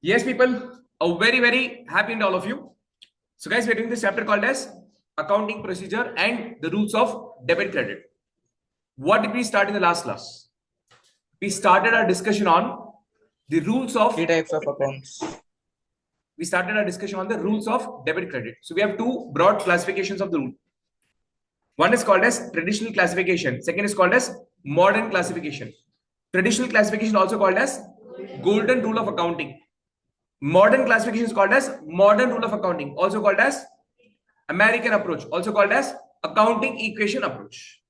Yes, people, a very happy and all of you. So, guys, we're doing this chapter called as accounting procedure and the rules of debit credit. What did we start in the last class? We started our discussion on the rules of Three types of accounts. We started our discussion on the rules of debit credit. So, we have two broad classifications of the rule. One is called as traditional classification. Second is called as modern classification. Traditional classification also called as golden rule of accounting. Modern classification is called as modern rule of accounting, also called as American approach, also called as accounting equation approach.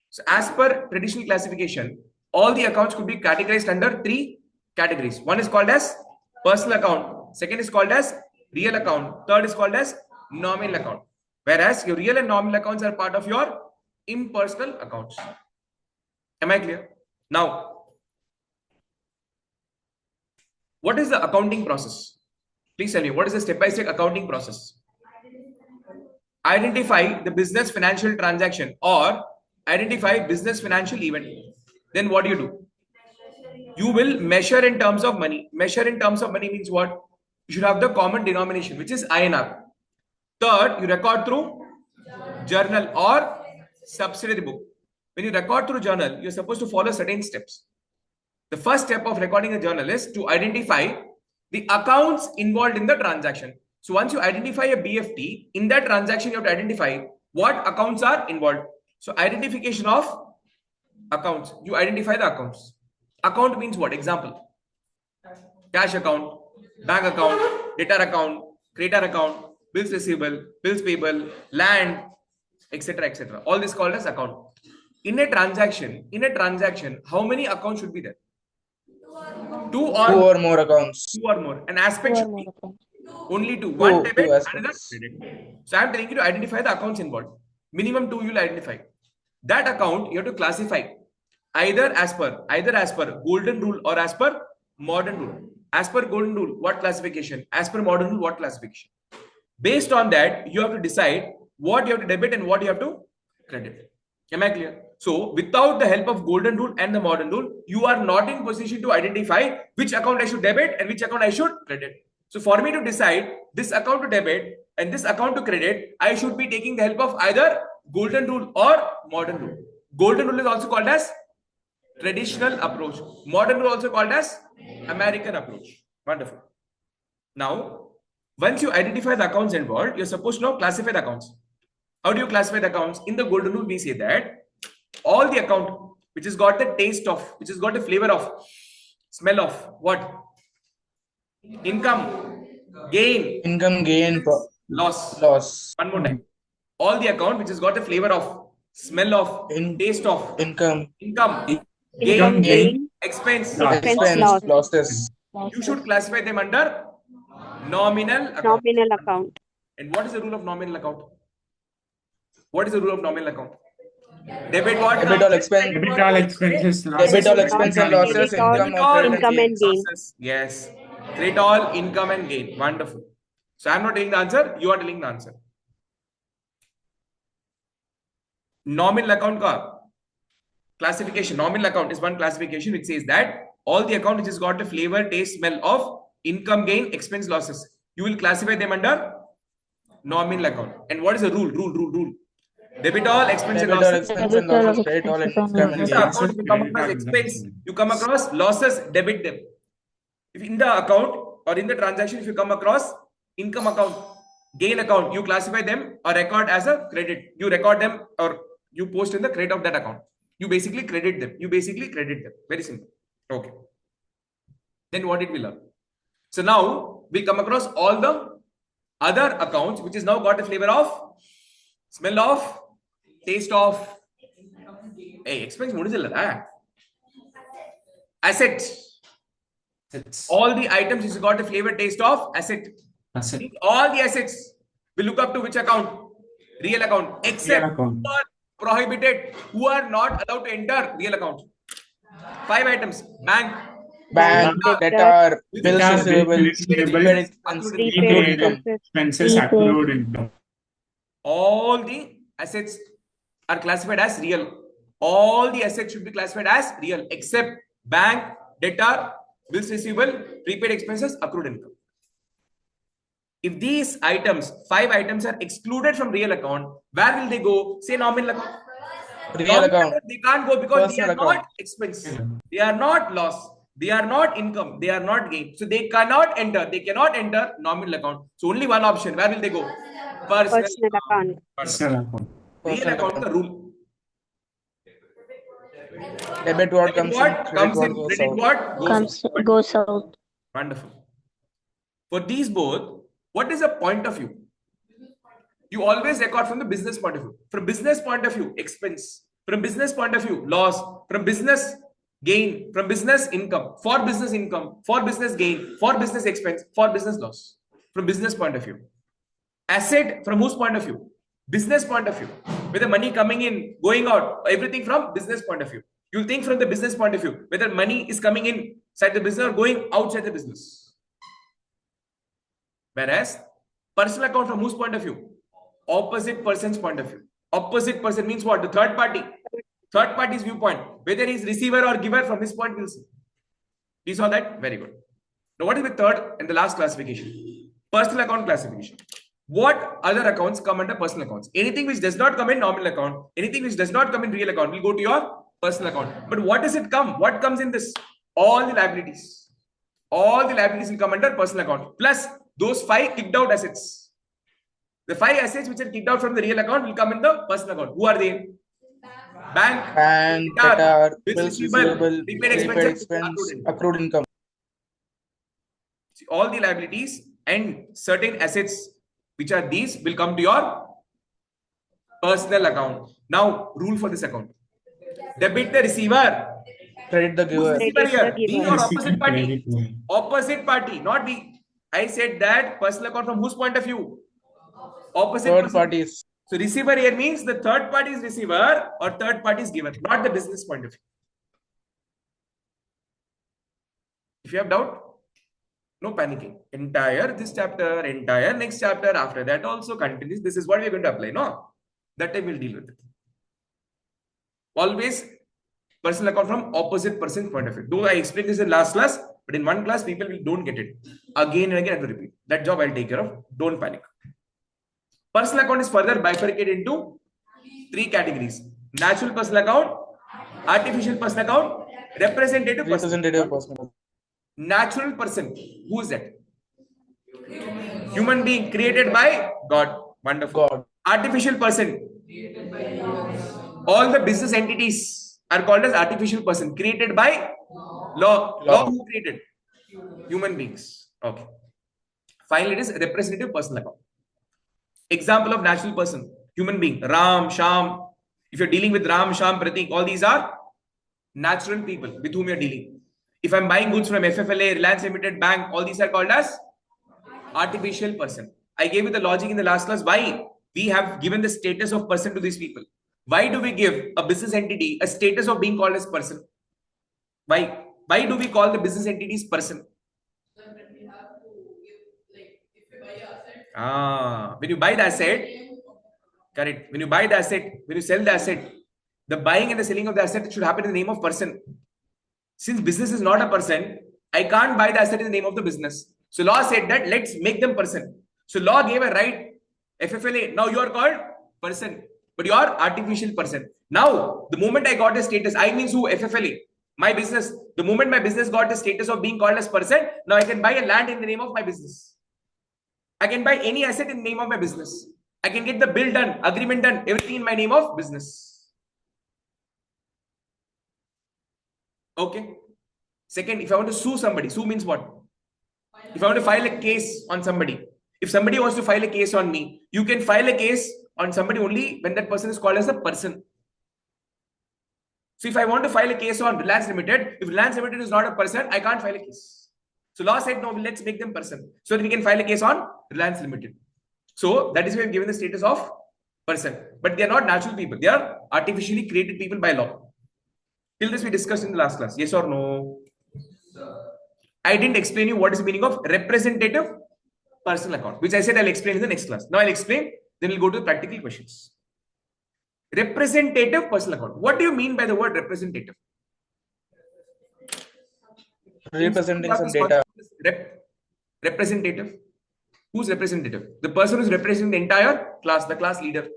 So as per traditional classification, all the accounts could be categorized under three categories. One is called as personal account, second is called as real account, third is called as nominal account. Whereas your real and nominal accounts are part of your impersonal accounts. Am I clear? Now, what is the accounting process? Please tell me, what is the step-by-step accounting process? Identify the business financial transaction or identify business financial event. Then what do? You will measure in terms of money. Measure in terms of money means what? You should have the common denomination, which is INR. Third, you record through journal or subsidiary book. When you record through journal, you're supposed to follow certain steps. The first step of recording a journal is to identify the accounts involved in the transaction. So once you identify a BFT, in that transaction, you have to identify what accounts are involved. So identification of accounts. You identify the accounts. Account means what? Example: cash account, bank account, debtor account, creditor account, bills receivable, bills payable, land, etc. All this called as account. In a transaction, how many accounts should be there? Two or more accounts. Two or more. An aspect should be only two. One debit, another credit. So I'm telling you to identify the accounts involved. Minimum two you'll identify. That account you have to classify either as per golden rule or as per modern rule. As per golden rule, what classification? As per modern rule, what classification? Based on that, you have to decide what you have to debit and what you have to credit. Am I clear? So without the help of golden rule and the modern rule, you are not in position to identify which account I should debit and which account I should credit. So for me to decide this account to debit and this account to credit, I should be taking the help of either golden rule or modern rule. Golden rule is also called as traditional approach. Modern rule also called as American approach. Wonderful. Now, once you identify the accounts involved, you're supposed to now classify the accounts. How do you classify the accounts? In the golden rule, we say that all the account which has got the taste of, which has got the flavor of, smell of what? Income, gain, loss. One more time. All the account which has got the flavor of, smell of, taste of, income, gain, expense, losses. You should classify them under nominal account. And what is the rule of nominal account? What is the rule of nominal account? Debit what? Debit all expenses. Debit all expenses, Debit all expense and losses, income and gain. Yes. Credit all income and gain. Wonderful. So I'm not telling the answer, you are telling the answer. Nominal account ka classification. Nominal account is one classification which says that all the account which has got the flavor, taste, smell of income, gain, expense, losses, you will classify them under nominal account. And what is the rule? Rule. Debit all expense and losses. Credit all income and account you come across expense, you come across losses, debit them. If in the account or in the transaction, if you come across income account, gain account, you classify them or record as a credit. You record them or you post in the credit of that account. You basically credit them. Very simple. Okay. Then what did we learn? So now we come across all the other accounts which is now got a flavor of, smell of, taste of, expense. Assets. All the items which got a flavor, taste of, asset. All the assets will look up to which account? Real account. Except who are prohibited, who are not allowed to enter real account. 5 items: bank, debtor, bills receivable, expenses, accrued income. All the assets are classified as real. All the assets should be classified as real except bank, debtor, bills receivable, prepaid expenses, accrued income. If these items, 5 items are excluded from real account, where will they go? Say nominal account. Real account. They can't go because they Personal are account. not expense. They are not loss. They are not income. They are not gain. So they cannot enter. They cannot enter nominal account. So only one option. Where will they go? Personal account. Personal account. Real Personal account is account. the rule. Debit what Debit comes in, what credit comes what in, goes credit out. what goes out. Wonderful. For these both, what is the point of view? You always record from the business point of view. From business point of view, expense. From business point of view, loss. From business gain. From business income. For business income. For business gain. For business expense. For business loss. From business point of view. Asset from whose point of view? Business point of view. Whether money coming in, going out, everything from business point of view. You think from the business point of view, whether money is coming inside the business or going outside the business. Whereas personal account from whose point of view? Opposite person's point of view. Opposite person means what? The third party. Third party's viewpoint. Whether he's receiver or giver, from his point we'll see. You saw that? Very good. Now what is the third and the last classification? Personal account classification. What other accounts come under personal accounts? Anything which does not come in nominal account, anything which does not come in real account will go to your personal account. But what does it come? What comes in this? All the liabilities. All the liabilities will come under personal account. Plus those 5 kicked out assets. The 5 assets which are kicked out from the real account will come in the personal account. Who are they? Bank, debtor, bills bills receivable, prepaid expense, accrued income. See, all the liabilities and certain assets which are these will come to your personal account. Now, rule for this account. Debit the receiver. Credit the giver. Who's receiver here? We or opposite Basically, party? credit. Opposite party, not we. I said that personal account from whose point of view? Opposite Third person. parties. So receiver here means the third party is receiver or third party is giver, not the business point of view. If you have doubt, no panicking. Entire this chapter, entire next chapter, after that also continues. This is what we're going to apply. No, that time we'll deal with it. Always personal account from opposite person's point of view. Though I explained this in last class, but in one class people don't get it. Again and again I have to repeat. That job I'll take care of. Don't panic. Personal account is further bifurcated into 3 categories: natural personal account, artificial personal account, representative Representative personal. Natural person, who is that? Human being created by God. Wonderful. God. Artificial person. All the business entities are called as artificial person, created by law. Law who created? Human beings. Okay. Finally, it is representative personal account. Example of natural person, human being, Ram, Sham. If you're dealing with Ram, Sham, Pratik, all these are natural people with whom you're dealing. If I'm buying goods from FFLA, Reliance Limited, Bank, all these are called as artificial person. I gave you the logic in the last class why we have given the status of person to these people. Why do we give a business entity a status of being called as person? Why? Why do we call the business entities person? When you buy the asset, correct. When you buy the asset, when you sell the asset, the buying and the selling of the asset should happen in the name of person. Since business is not a person, I can't buy the asset in the name of the business. So law said that let's make them person. So law gave a right, FFLA, now you are called person, but you are artificial person. Now, the moment I got the status, I means who? FFLA, my business. The moment my business got the status of being called as person, now I can buy a land in the name of my business. I can buy any asset in the name of my business. I can get the bill done, agreement done, everything in my name of business. Okay. Second, if I want to sue somebody, sue means what? If I want to file a case on somebody, if somebody wants to file a case on me, you can file a case on somebody only when that person is called as a person. So if I want to file a case on Reliance Limited, if Reliance Limited is not a person, I can't file a case. So law said, no, let's make them person. So that we can file a case on Reliance Limited. So that is why we've given the status of person. But they are not natural people. They are artificially created people by law. Till this we discussed in the last class. Yes or no? I didn't explain you what is the meaning of representative personal account, which I said I'll explain in the next class. Now I'll explain, then we'll go to the practical questions. Representative personal account. What do you mean by the word representative? Representing some data. Representative. Who's representative? The person who's representing the entire class, the class leader.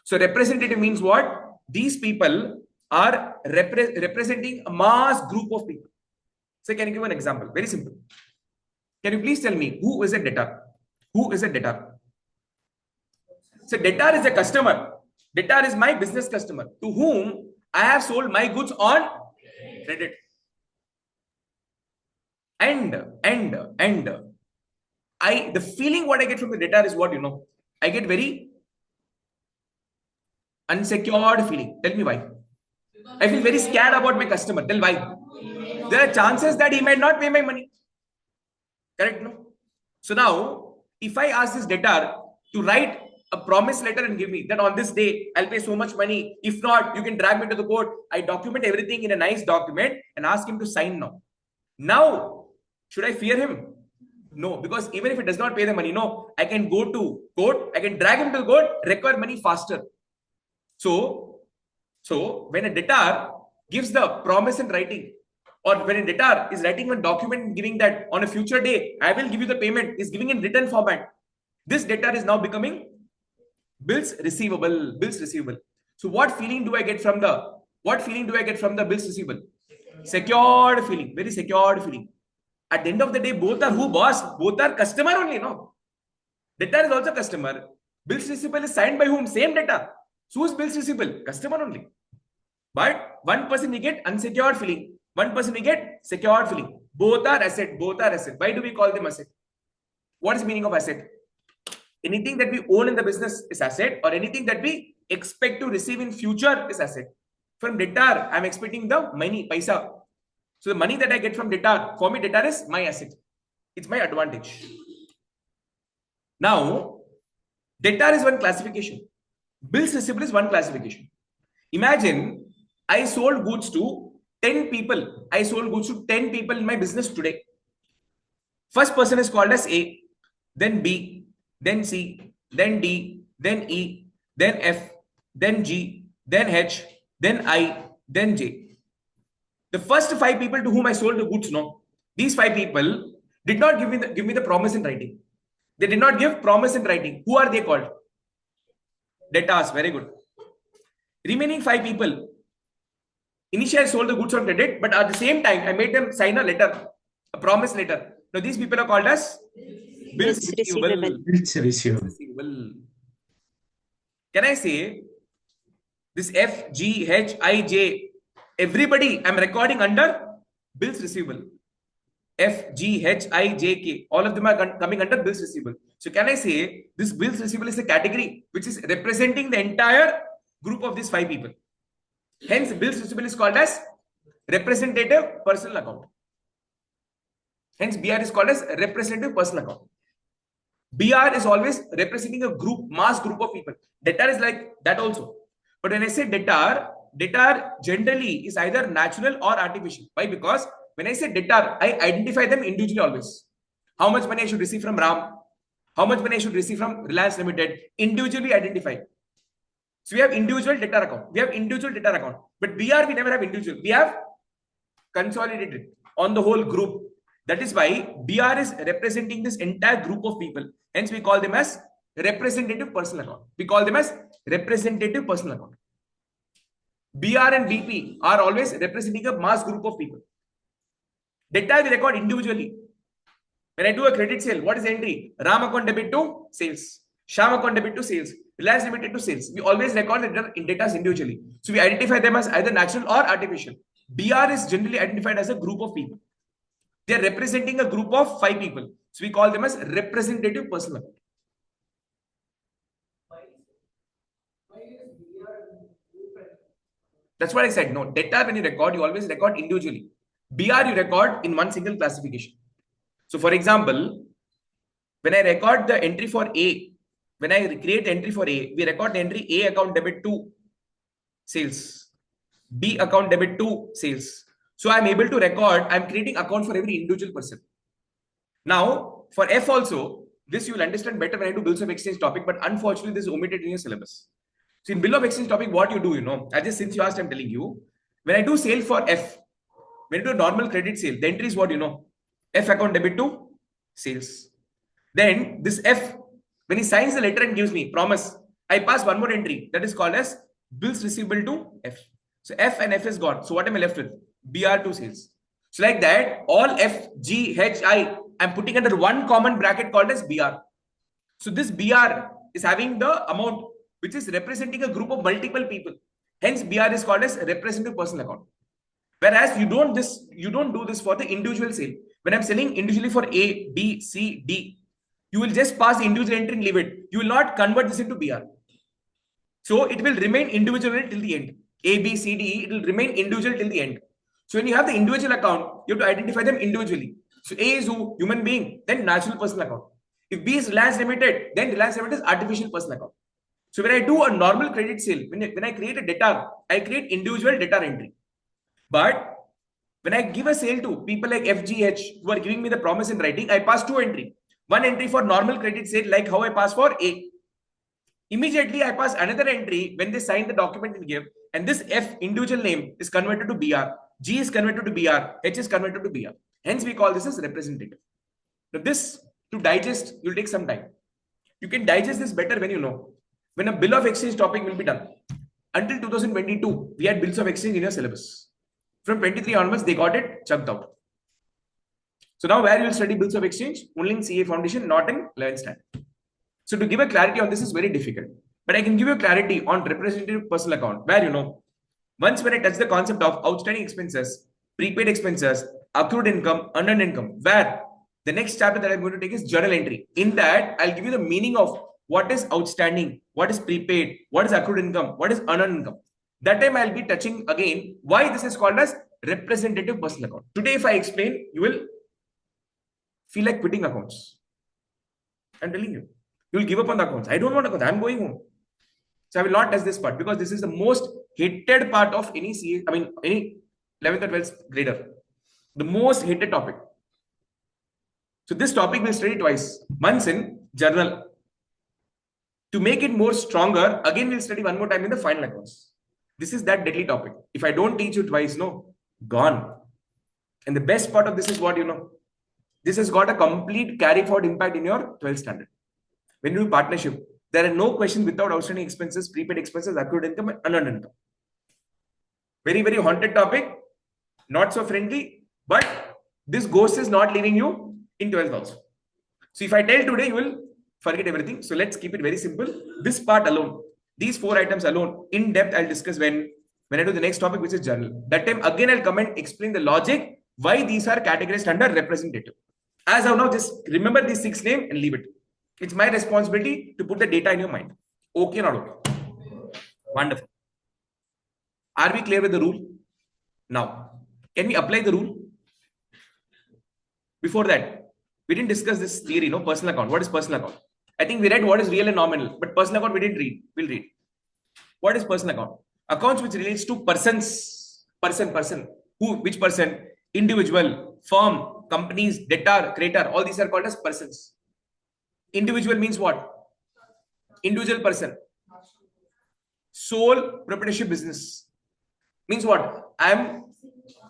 So representative means what? These people are representing a mass group of people. So can you give an example? Very simple. Can you please tell me who is a debtor? Who is a debtor? So debtor is a customer. Debtor is my business customer to whom I have sold my goods on credit. And the feeling what I get from the debtor is what, you know, I get very unsecured feeling. Tell me why. I feel very scared about my customer. Tell why. There are chances that he might not pay my money. Correct? No? So now, if I ask this debtor to write a promise letter and give me that on this day, I'll pay so much money. If not, you can drag me to the court. I document everything in a nice document and ask him to sign now. Now, should I fear him? No, because even if he does not pay the money, no, I can go to court. I can drag him to the court, recover money faster. So when a debtor gives the promise in writing, or when a debtor is writing a document giving that on a future day, I will give you the payment, is giving in written format. This debtor is now becoming bills receivable. Bills receivable. So what feeling do I get from the bills receivable? Secured feeling, very secured feeling. At the end of the day, both are who, boss? Both are customer only, no? Debtor is also customer. Bills receivable is signed by whom? Same debtor. So who's bills receivable? Customer only. But one person we get unsecured feeling. One person we get secured feeling. Both are asset. Both are asset. Why do we call them asset? What is the meaning of asset? Anything that we own in the business is asset, or anything that we expect to receive in future is asset. From debtor, I'm expecting the money, paisa. So the money that I get from debtor, for me, debtor is my asset. It's my advantage. Now, debtor is one classification. Bills receivable is one classification. Imagine I sold goods to 10 people. I sold goods to 10 people in my business today. First person is called as A, then B, then C, then D, then E, then F, then G, then H, then I, then J. The first 5 people to whom I sold the goods, no, these 5 people did not give me the promise in writing. They did not give promise in writing. Who are they called? Debtors. Very good. Remaining 5 people, initially I sold the goods on credit, but at the same time I made them sign a letter, a promise letter. Now these people are called as bills receivable. Bills receivable. Can I say this F, G, H, I, J, everybody I'm recording under bills receivable? F, G, H, I, J, K, all of them are coming under bills receivable. So can I say this bills receivable is a category which is representing the entire group of these 5 people? Hence, bills receivable is called as representative personal account. Hence, BR is called as representative personal account. BR is always representing a group, mass group of people. Debtor is like that also. But when I say debtor generally is either natural or artificial. Why? Because when I say debtor, I identify them individually always. How much money I should receive from Ram? How much money I should receive from Reliance Limited? Individually identified. So we have individual debtor account. We have individual debtor account. But BR, we never have individual. We have consolidated on the whole group. That is why BR is representing this entire group of people. Hence, we call them as representative personal account. We call them as representative personal account. BR and BP are always representing a mass group of people. Debtor we record individually. When I do a credit sale, what is the entry? Ram account debit to sales. Sham account debit to sales. Reliance Limited to sales. We always record the debtors individually. So we identify them as either natural or artificial. BR is generally identified as a group of people. They are representing a group of 5 people. So we call them as representative personal account. That's what I said. No, debtor when you record, you always record individually. BR you record in one single classification. So for example, when I record the entry for A, when I create the entry for A, we record the entry A account debit to sales, B account debit to sales. So I'm able to record, I'm creating account for every individual person. Now, for F also, this you will understand better when I do bills of exchange topic, but unfortunately, this is omitted in your syllabus. So in bill of exchange topic, what you do, I just, since you asked, I'm telling you, when I do sale for F, when you do a normal credit sale, the entry is what you know. F account debit to sales. Then this F, when he signs the letter and gives me promise, I pass one more entry that is called as bills receivable to F. So F and F is gone. So what am I left with? BR to sales. So like that, all F, G, H, I, I'm putting under one common bracket called as BR. So this BR is having the amount which is representing a group of multiple people. Hence, BR is called as representative personal account. Whereas you don't do this for the individual sale. When I'm selling individually for A, B, C, D, you will just pass the individual entry and leave it. You will not convert this into BR. So it will remain individual till the end. A, B, C, D, E, it will remain individual till the end. So when you have the individual account, you have to identify them individually. So A is who? Human being, then natural personal account. If B is Reliance Limited, then Reliance Limited is artificial personal account. So when I do a normal credit sale, when I create a debtor, I create individual debtor entry. But when I give a sale to people like FGH who are giving me the promise in writing, I pass two entry. One entry for normal credit sale, like how I pass for A. Immediately, I pass another entry when they sign the document and give, and this F individual name is converted to BR, G is converted to BR, H is converted to BR. Hence, we call this as representative. Now, this to digest, you'll take some time. You can digest this better when you know. When a bill of exchange topic will be done. Until 2022, we had bills of exchange in your syllabus. From 23 onwards, they got it chucked out. So now where you will study bills of exchange? Only in CA Foundation, not in 11th standard. So to give a clarity on this is very difficult. But I can give you clarity on representative personal account, where you know, once when I touch the concept of outstanding expenses, prepaid expenses, accrued income, unearned income, where the next chapter that I'm going to take is journal entry. In that, I'll give you the meaning of what is outstanding, what is prepaid, what is accrued income, what is unearned income. That time I'll be touching again why this is called as representative personal account. Today, if I explain, you will feel like quitting accounts. I'm telling you. You will give up on the accounts. I don't want accounts. I'm going home. So I will not touch this part because this is the most hated part of any CA, any 11th or 12th grader. The most hated topic. So this topic we'll study twice. Once in journal. To make it more stronger, again we'll study one more time in the final accounts. This is that deadly topic. If I don't teach you twice, no, gone. And the best part of this is what you know. This has got a complete carry forward impact in your 12th standard. When you do partnership, there are no questions without outstanding expenses, prepaid expenses, accrued income, and unearned income. Very, very haunted topic. Not so friendly, but this ghost is not leaving you in 12th also. So if I tell today, you will forget everything. So let's keep it very simple. This part alone, these 4 items alone, in depth, I'll discuss when I do the next topic, which is journal. That time, again, I'll come and explain the logic, why these are categorized under representative. As of now, just remember these 6 names and leave it. It's my responsibility to put the data in your mind. Okay or not okay? Wonderful. Are we clear with the rule? Now, can we apply the rule? Before that, we didn't discuss this theory, no? Personal account. What is personal account? I think we read what is real and nominal, but personal account we didn't read. We'll read. What is personal account? Accounts which relates to persons. Person. Who? Which person? Individual, firm, companies, debtor, creditor. All these are called as persons. Individual means what? Individual person. Sole proprietorship business means what? I am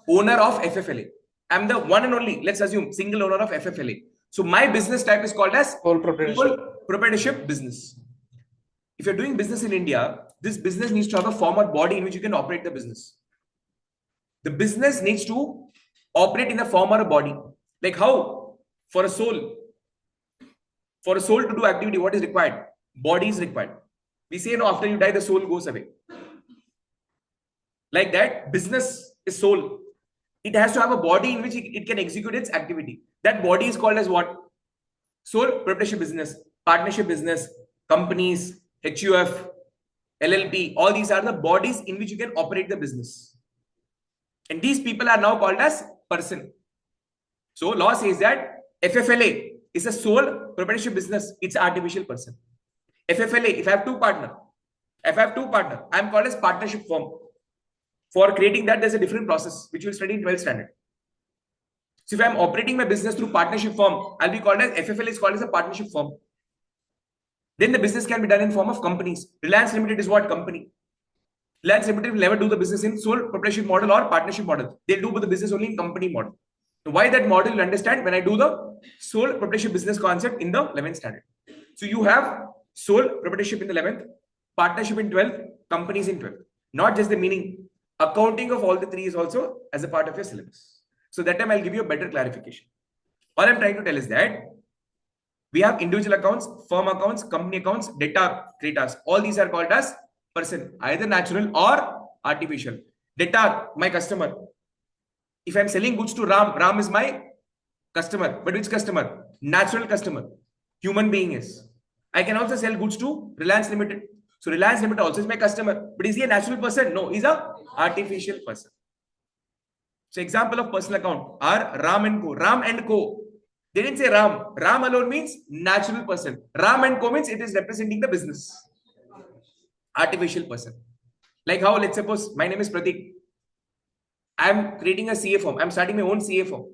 owner of FFLA. I am the one and only, let's assume, single owner of FFLA. So my business type is called as Sole proprietorship business. If you're doing business in India, this business needs to have a form or body in which you can operate the business. The business needs to operate in a form or a body. Like how? For a soul to do activity, what is required? Body is required. We say, no, after you die, the soul goes away. Like that, business is soul. It has to have a body in which it can execute its activity. That body is called as what? Sole proprietorship business, partnership business, companies, HUF, LLP. All these are the bodies in which you can operate the business. And these people are now called as person. So law says that FFLA is a sole proprietorship business. It's an artificial person. FFLA, if I have two partners, I'm called as partnership firm. For creating that, there's a different process, which you'll study in 12th standard. So if I'm operating my business through partnership firm, I'll be called as, FFLA is called as a partnership firm. Then the business can be done in form of companies. Reliance Limited is what? Company. Reliance Limited will never do the business in sole proprietorship model or partnership model. They'll do the business only in company model. Why that model? You'll understand when I do the sole proprietorship business concept in the 11th standard. So you have sole proprietorship in the 11th, partnership in 12th, companies in 12th. Not just the meaning. Accounting of all the three is also as a part of your syllabus. So that time I'll give you a better clarification. All I'm trying to tell is that we have individual accounts, firm accounts, company accounts, debtor, creditors. All these are called as person, either natural or artificial. Debtor, my customer. If I'm selling goods to Ram, Ram is my customer. But which customer? Natural customer. Human being is. I can also sell goods to Reliance Limited. So Reliance Limited also is my customer. But is he a natural person? No, he's a artificial person. So example of personal account are Ram and Co. Ram and Co. They didn't say Ram. Ram alone means natural person. Ram and Co means it is representing the business. Artificial person. Like how, let's suppose my name is Pratik. I'm creating a CA form. I'm starting my own CA form.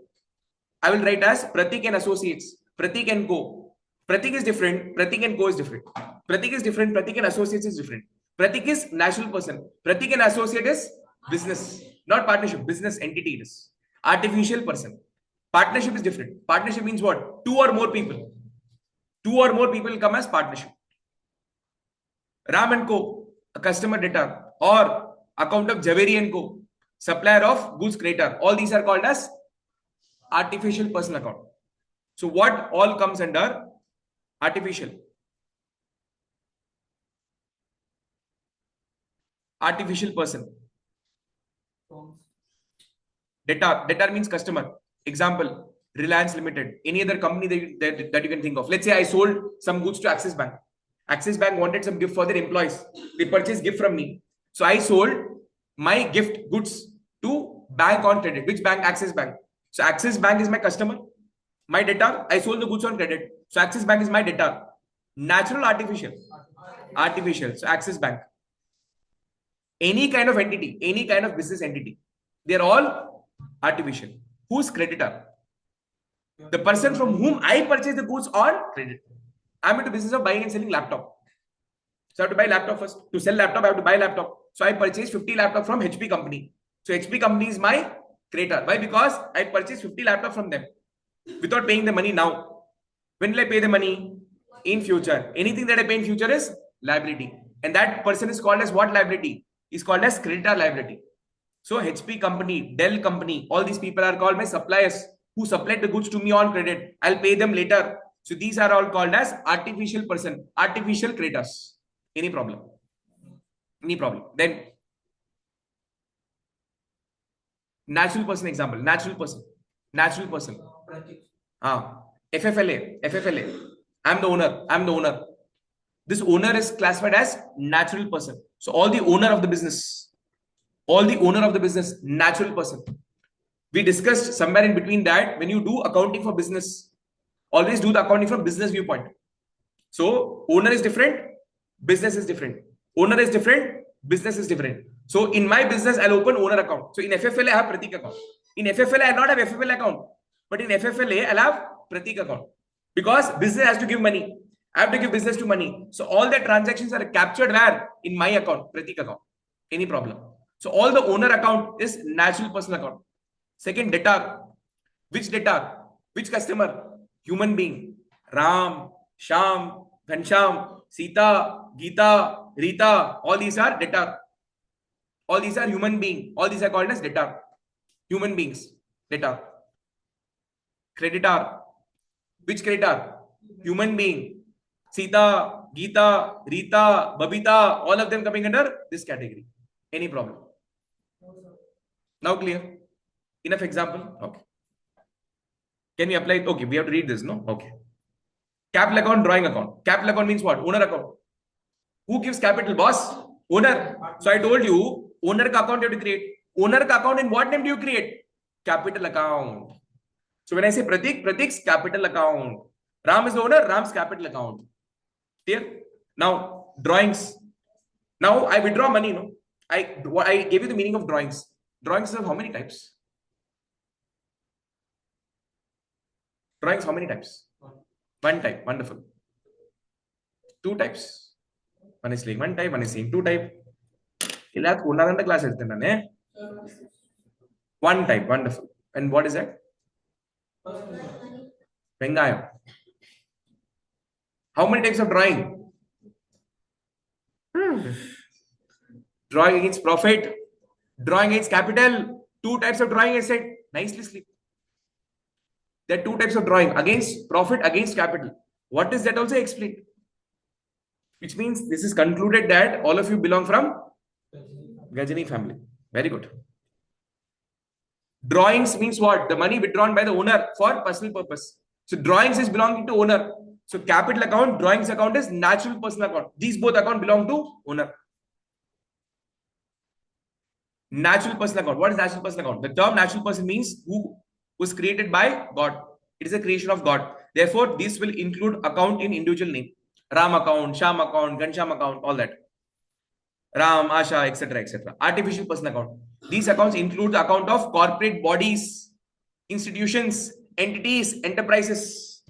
I will write as Pratik and Associates. Pratik and Co. Pratik is different. Pratik and Co is different. Pratik is different. Pratik and Associates is different. Pratik is natural person. Pratik and Associate is business. Not partnership. Business entity is. Artificial person. Partnership is different. Partnership means what? Two or more people. Two or more people will come as partnership. Ram and Co, a customer debtor, or account of Javeri and Co, supplier of goods creditor. All these are called as artificial personal account. So what all comes under artificial? Artificial person. Debtor means customer. Example, Reliance Limited. Any other company that you can think of. Let's say I sold some goods to Axis Bank. Axis Bank wanted some gift for their employees. They purchased gift from me. So I sold my gift goods to bank on credit. Which bank? Axis Bank. So Axis Bank is my customer. My debtor, I sold the goods on credit. So Axis Bank is my debtor. Natural, artificial? Artificial. So Axis Bank. Any kind of entity, any kind of business entity, they're all artificial. Who's creditor? The person from whom I purchase the goods on credit. I'm into business of buying and selling laptop. So I have to buy laptop first. To sell laptop, I have to buy laptop. So I purchased 50 laptop from HP company. So HP company is my creditor. Why? Because I purchased 50 laptop from them without paying the money now. When will I pay the money? In future. Anything that I pay in future is liability. And that person is called as what liability? Is called as creditor liability. So HP company, Dell company, all these people are called my suppliers who supplied the goods to me on credit. I'll pay them later. So these are all called as artificial person, artificial creditors. Any problem? Any problem? Then natural person example. Natural person. Natural person. FFLA. I'm the owner. This owner is classified as natural person. So all the owner of the business, natural person. We discussed somewhere in between that when you do accounting for business, always do the accounting from business viewpoint. So owner is different, business is different. Owner is different, business is different. So in my business, I'll open owner account. So in FFLA, I have Pratik account. In FFLA, I'll not have FFLA account. But in FFLA, I'll have Pratik account. Because business has to give money. I have to give business to money. So all the transactions are captured where? In my account, Pratik account. Any problem? So all the owner account is natural personal account. Second, debtor. Which debtor? Which customer? Human being. Ram, Sham, Ghansham, Sita, Geeta, Rita. All these are debtor. All these are human being. All these are called as debtor. Human beings. Debtor. Creditor. Which creditor? Human being. Sita, Geeta, Rita, Babita, all of them coming under this category. Any problem? Now clear? Enough example? Okay. Can we apply it? Okay, we have to read this, no? Okay. Capital account, drawing account. Capital account means what? Owner account. Who gives capital? Boss? Owner. So I told you, owner account you have to create. Owner account in what name do you create? Capital account. So when I say Pratik, Pratik's capital account. Ram is the owner, Ram's capital account. Clear? Now, drawings. Now I withdraw money, no? I gave you the meaning of drawings. Drawings have how many types? Drawings, how many types? One type. Wonderful. Two types. One is saying one type, one is saying two type. class one type, wonderful. And what is that? Vengayam. How many types of drawing? Drawing against profit, drawing against capital. Two types of drawing, I said. Nicely sleep. There are two types of drawing, against profit, against capital. What is that also explained? Which means this is concluded that all of you belong from Gajani family. Very good. Drawings means what? The money withdrawn by the owner for personal purpose. So drawings is belonging to owner. So capital account, drawings account is natural personal account. These both account belong to owner. Natural personal account. What is natural personal account? The term natural person means who was created by God. It is a creation of God. Therefore, this will include account in individual name. Ram account, Sham account, Gansham account, all that. Ram, Asha, etc., etc. Artificial personal account. These accounts include the account of corporate bodies, institutions, entities, enterprises,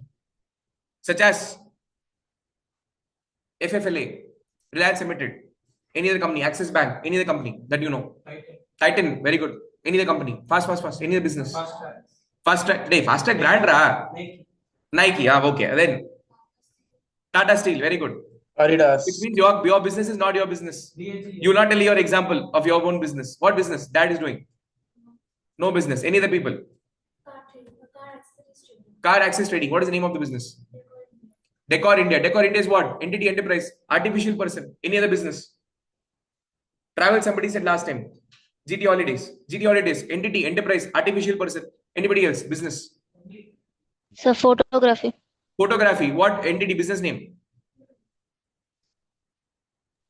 such as FFLA, Reliance Limited, any other company, Axis Bank, any other company that you know. Titan, very good. Any other company, fast, any other business. Fast track, today, fast track brand, Nike, okay. Then Tata Steel, very good. Adidas. Which means your business is not your business. You will not tell your example of your own business. What business dad is doing? No business. Any other people? Car access trading. What is the name of the business? Decor India. Decor India is what? Entity, enterprise, artificial person. Any other business? Travel, somebody said last time. GT Holidays. GT Holidays. Entity, enterprise, artificial person. Anybody else? Business? So photography. Photography. What entity? Business name?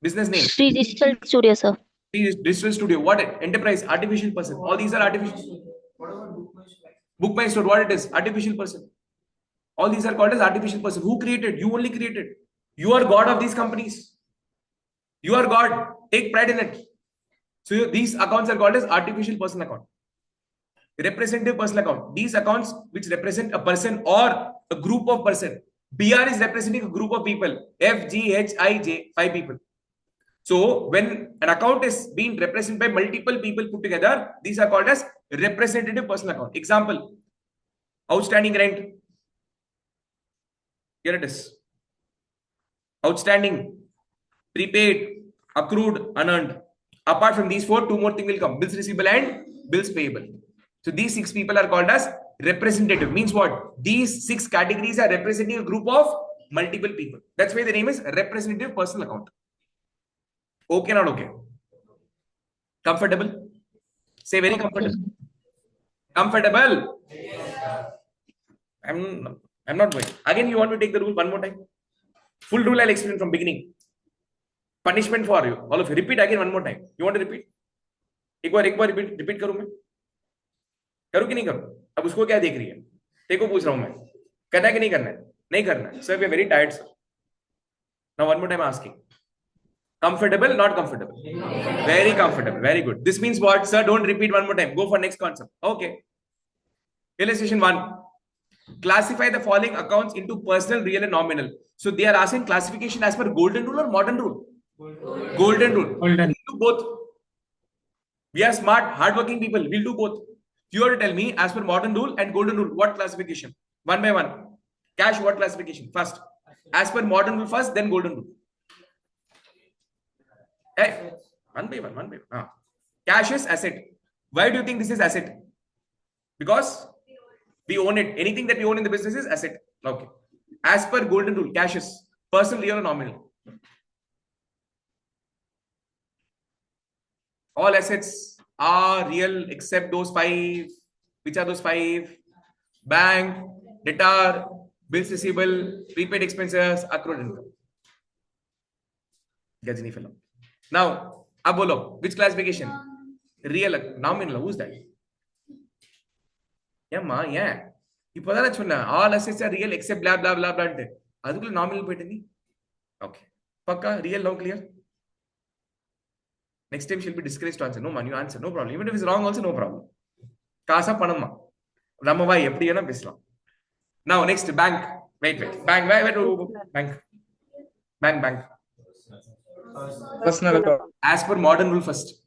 Business name? Sri Digital Studio, sir. Digital Studio. What? Enterprise, artificial person. All these are artificial. Book my store. What it is? Artificial person. All these are called as artificial person. Who created? You only created. You are God of these companies. You are God. Take pride in it. So these accounts are called as artificial person account. Representative personal account. These accounts which represent a person or a group of person. BR is representing a group of people. F, G, H, I, J, 5 people. So when an account is being represented by multiple people put together, these are called as representative personal account. Example, outstanding rent. Here it is. Outstanding, prepaid, accrued, unearned. Apart from these four, two more things will come. Bills receivable and bills payable. So these 6 people are called as representative. Means what? These 6 categories are representing a group of multiple people. That's why the name is representative personal account. Okay, not okay? Comfortable? Say very comfortable. Comfortable? I'm not going. Again, you want to take the rule one more time? Full rule I'll explain from beginning. Punishment for you. All of you. Repeat again one more time. You want to repeat? एक बार repeat करूं मैं? करूं कि नहीं करूं? अब उसको क्या देख रही है? देखो पूछ रहा हूं मैं. करना है कि नहीं करना है? नहीं करना है. Sir, we are very tired, sir. Now one more time asking. Comfortable, not comfortable? Very comfortable. Very good. This means what? Sir, don't repeat one more time. Go for next concept. Okay. Illustration 1. Classify the following accounts into personal, real, and nominal. So they are asking classification as per golden rule or modern rule? Golden rule. We'll do both. We are smart, hardworking people. We'll do both. You have to tell me as per modern rule and golden rule, what classification? One by one. Cash, what classification? First. As per modern rule first, then golden rule. Hey, one by one. Cash is asset. Why do you think this is asset? Because we own it. Anything that we own in the business is asset. Okay. As per golden rule, cash is personal, real, or nominal. All assets are real except those 5. Which are those 5? Bank, debtor, bills receivable, prepaid expenses, accrued income. Gajani fellow. Now, abolo, which classification? Real, nominal. Who's that? Yeah. இப்போதான் சொன்ன all assets are real except blah blah blah blah ante அதுக்குள்ள nominal போயிட்டீங்க. Okay. Pakka real now clear? Next time she'll be discouraged to answer. No man, you answer. No problem. Even if it's wrong also, no problem. Kaasa panamma. Ramavai eppadi yana pesalam. Now next bank. Wait. Bank. Bank. Personal account. As per modern rule first.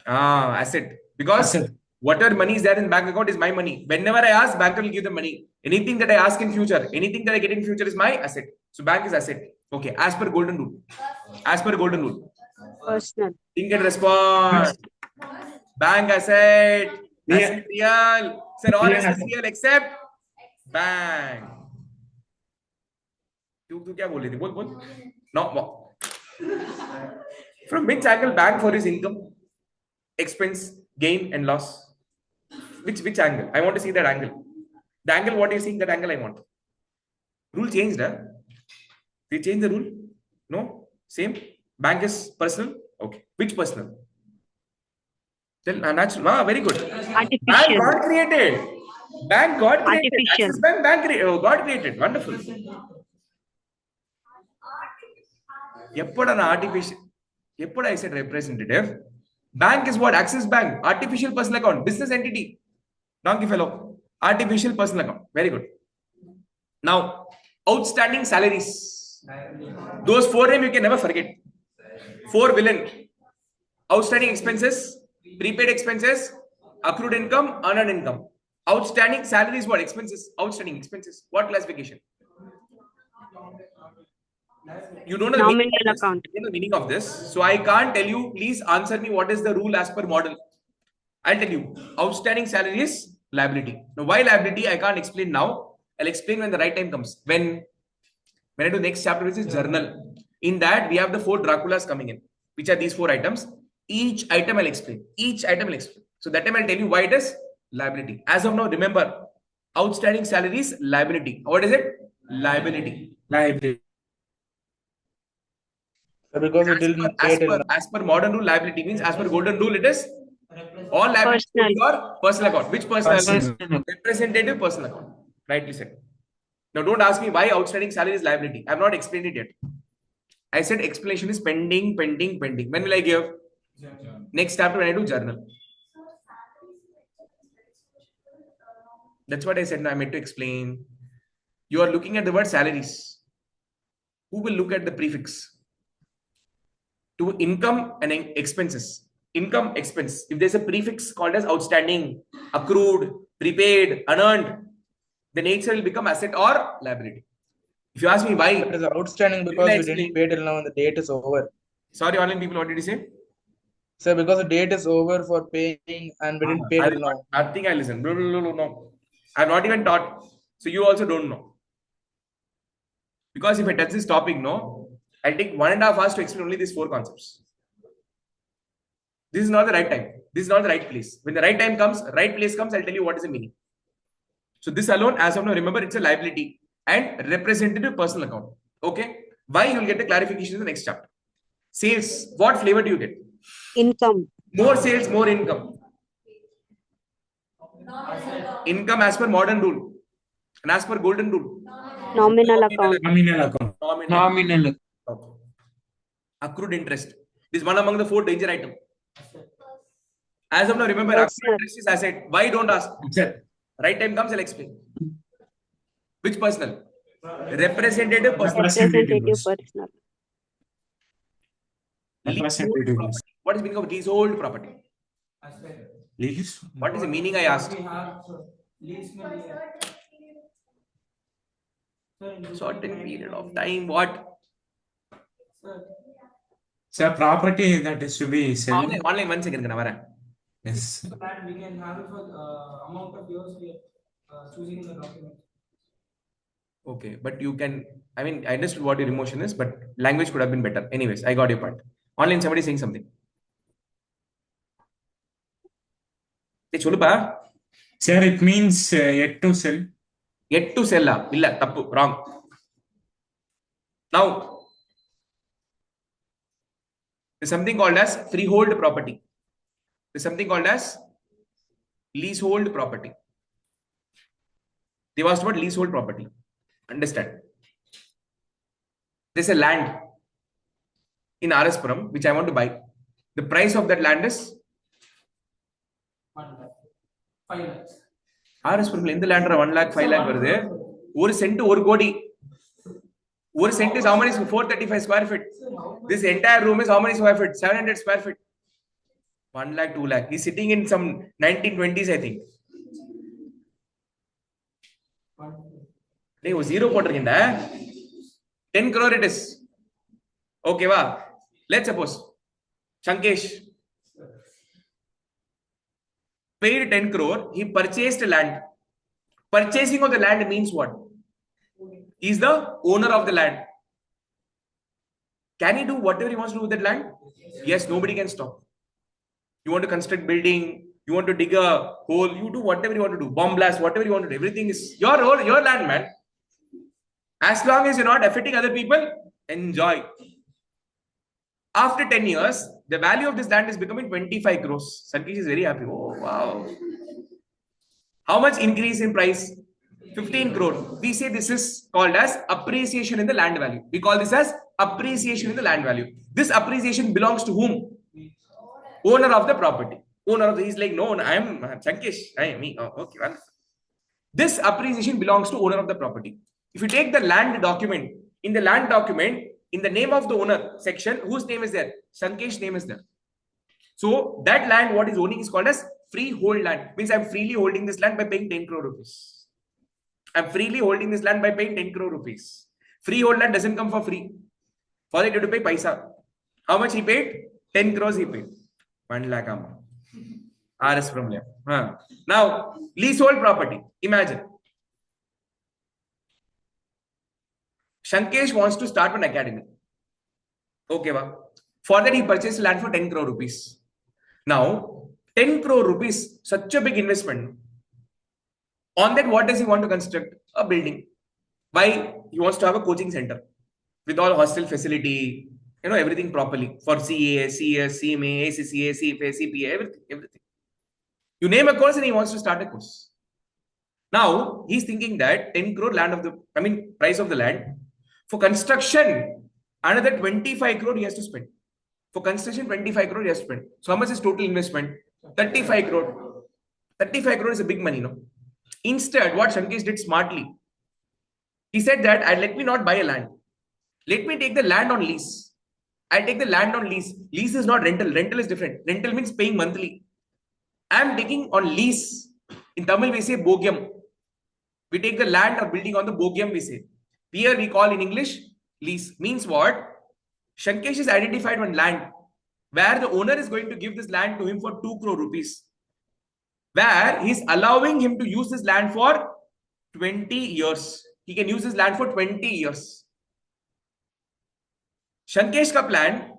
Asset. Because whatever money is there in bank account is my money. Whenever I ask, banker will give the money. Anything that I ask in future, anything that I get in future is my asset. So bank is asset. Okay. As per golden rule. As per golden rule. Personal. Think and respond. Bank asset. Asset real. Sir, all assets real except bank. तू क्या बोल रही थी बोल no from which angle bank for his income expense gain and loss which angle I want to see that angle the angle what you seeing that angle I want rule changed huh? They changed the rule no same bank is personal okay which personal then natural very good bank Artificial. got created Artificial. Axis got created wonderful artificial I said representative bank is what Axis Bank artificial personal account business entity donkey fellow artificial personal account very good now outstanding salaries those 4 names you can never forget 4 villain outstanding expenses prepaid expenses accrued income unearned income outstanding salaries what expenses outstanding expenses what classification you don't know the Nominal account. You know the meaning of this. So I can't tell you. Please answer me. What is the rule as per model? I'll tell you. Outstanding salary is liability. Now, why liability? I can't explain now. I'll explain when the right time comes. When I do next chapter, which is journal. In that, we have the 4 Draculas coming in, which are these 4 items. Each item I'll explain. Each item I'll explain. So that time I'll tell you why it is liability. As of now, remember, outstanding salary is liability. What is it? Liability. Because it didn't pay as per modern rule, liability means as per golden rule, it is all liability Personal. your personal account. Which personal? Representative personal account. Rightly said. Now, don't ask me why outstanding salary is liability. I have not explained it yet. I said explanation is pending. When will I give? Next chapter when I do journal. That's what I said. Now I meant to explain. You are looking at the word salaries. Who will look at the prefix? To income and expenses. Income, expense. If there's a prefix called as outstanding, accrued, prepaid, unearned, the nature will become asset or liability. If you ask me why, it is outstanding because we didn't pay till now and the date is over. Sorry, online people, what did you say? Sir, because the date is over for paying and we didn't pay till now. Nothing I listen. No. I have not even taught. So you also don't know. Because if I touch this topic, no, I'll take 1.5 hours to explain only these 4 concepts. This is not the right time. This is not the right place. When the right time comes, right place comes, I'll tell you what is the meaning. So this alone, as of now, remember it's a liability and representative personal account. Okay. Why? You'll get the clarification in the next chapter. Sales. What flavor do you get? Income. More sales, more income. Income as per modern rule. And as per golden rule. Nominal account. Nominal. Okay. Accrued interest. This is one among the 4 danger items. As of now, remember, accrued interest is asset. Why don't ask? Right time comes, I'll explain. Which personal? Representative personal. Personal. What is the meaning of leasehold property? Lease. What is the meaning I asked? Certain period of time. What? Sir, property that is to be sold. Online 1 second. Yes. We can have it for amount of years we are choosing in the document. Okay, but you can. I mean, I understood what your emotion is, but language could have been better. Anyways, I got your point. Online, somebody saying something. Sir, it means yet to sell. Yet to sell. Illa, tappu, wrong. Now, there's something called as freehold property. There's something called as leasehold property. They asked about leasehold property. Understand? There's a land in RS Puram which I want to buy. The price of that land is 1 lakh. 5 lakhs. RS Puram in the land 1 lakh, 5 lakh. 1 cent, 1 kodi. 1 cent is how many? 435 square feet. This entire room is how many square feet? 700 square feet. 1 lakh, 2 lakh. He's sitting in some 1920s, I think. Hey, 0 potter 10 crore it is. Okay, wow. Let's suppose Shankesh paid 10 crore. He purchased land. Purchasing of the land means what? He's the owner of the land. Can he do whatever he wants to do with that land? Yes, nobody can stop. You want to construct building, you want to dig a hole, you do whatever you want to do, bomb blast, whatever you want to do. Everything is your land, man. As long as you're not affecting other people, enjoy. After 10 years, the value of this land is becoming 25 crores. Sankesh is very happy. Oh, wow. How much increase in price? 15 crore. We say this is called as appreciation in the land value. We call this as appreciation in the land value. This appreciation belongs to whom? Owner of the property. Owner of the, he's like, no, I am Sankesh. I am me. Oh, okay. Well, this appreciation belongs to owner of the property. If you take the land document, in the land document, in the name of the owner section, whose name is there? Sankesh's name is there. So that land, what is owning is called as freehold land. Means I'm freely holding this land by paying 10 crore rupees. I'm freely holding this land by paying 10 crore rupees. Freehold land doesn't come for free. For that you have to pay paisa. How much he paid? 10 crores he paid. 1 lakh RS from there. Now, leasehold property. Imagine. Shankesh wants to start an academy. Okay, wow. For that, he purchased land for 10 crore rupees. Now, 10 crore rupees, such a big investment. On that, what does he want to construct? A building. Why? He wants to have a coaching center with all hostel facility, everything properly for CA, CS, CMA, ACCA, CFA, CPA, everything. You name a course and he wants to start a course. Now, he's thinking that 10 crore price of the land. For construction, another 25 crore he has to spend. For construction, 25 crore he has to spend. So how much is total investment? 35 crore. 35 crore is a big money, no? Instead, what Shankesh did smartly, he said that let me not buy a land. Let me take the land on lease. I'll take the land on lease. Lease is not rental. Rental is different. Rental means paying monthly. I'm taking on lease. In Tamil, we say bogyam. We take the land or building on the bogyam, we say. Here we call in English lease. Means what? Shankesh has identified one land where the owner is going to give this land to him for 2 crore rupees. Where he's allowing him to use this land for 20 years. He can use this land for 20 years. Shankesh's plan,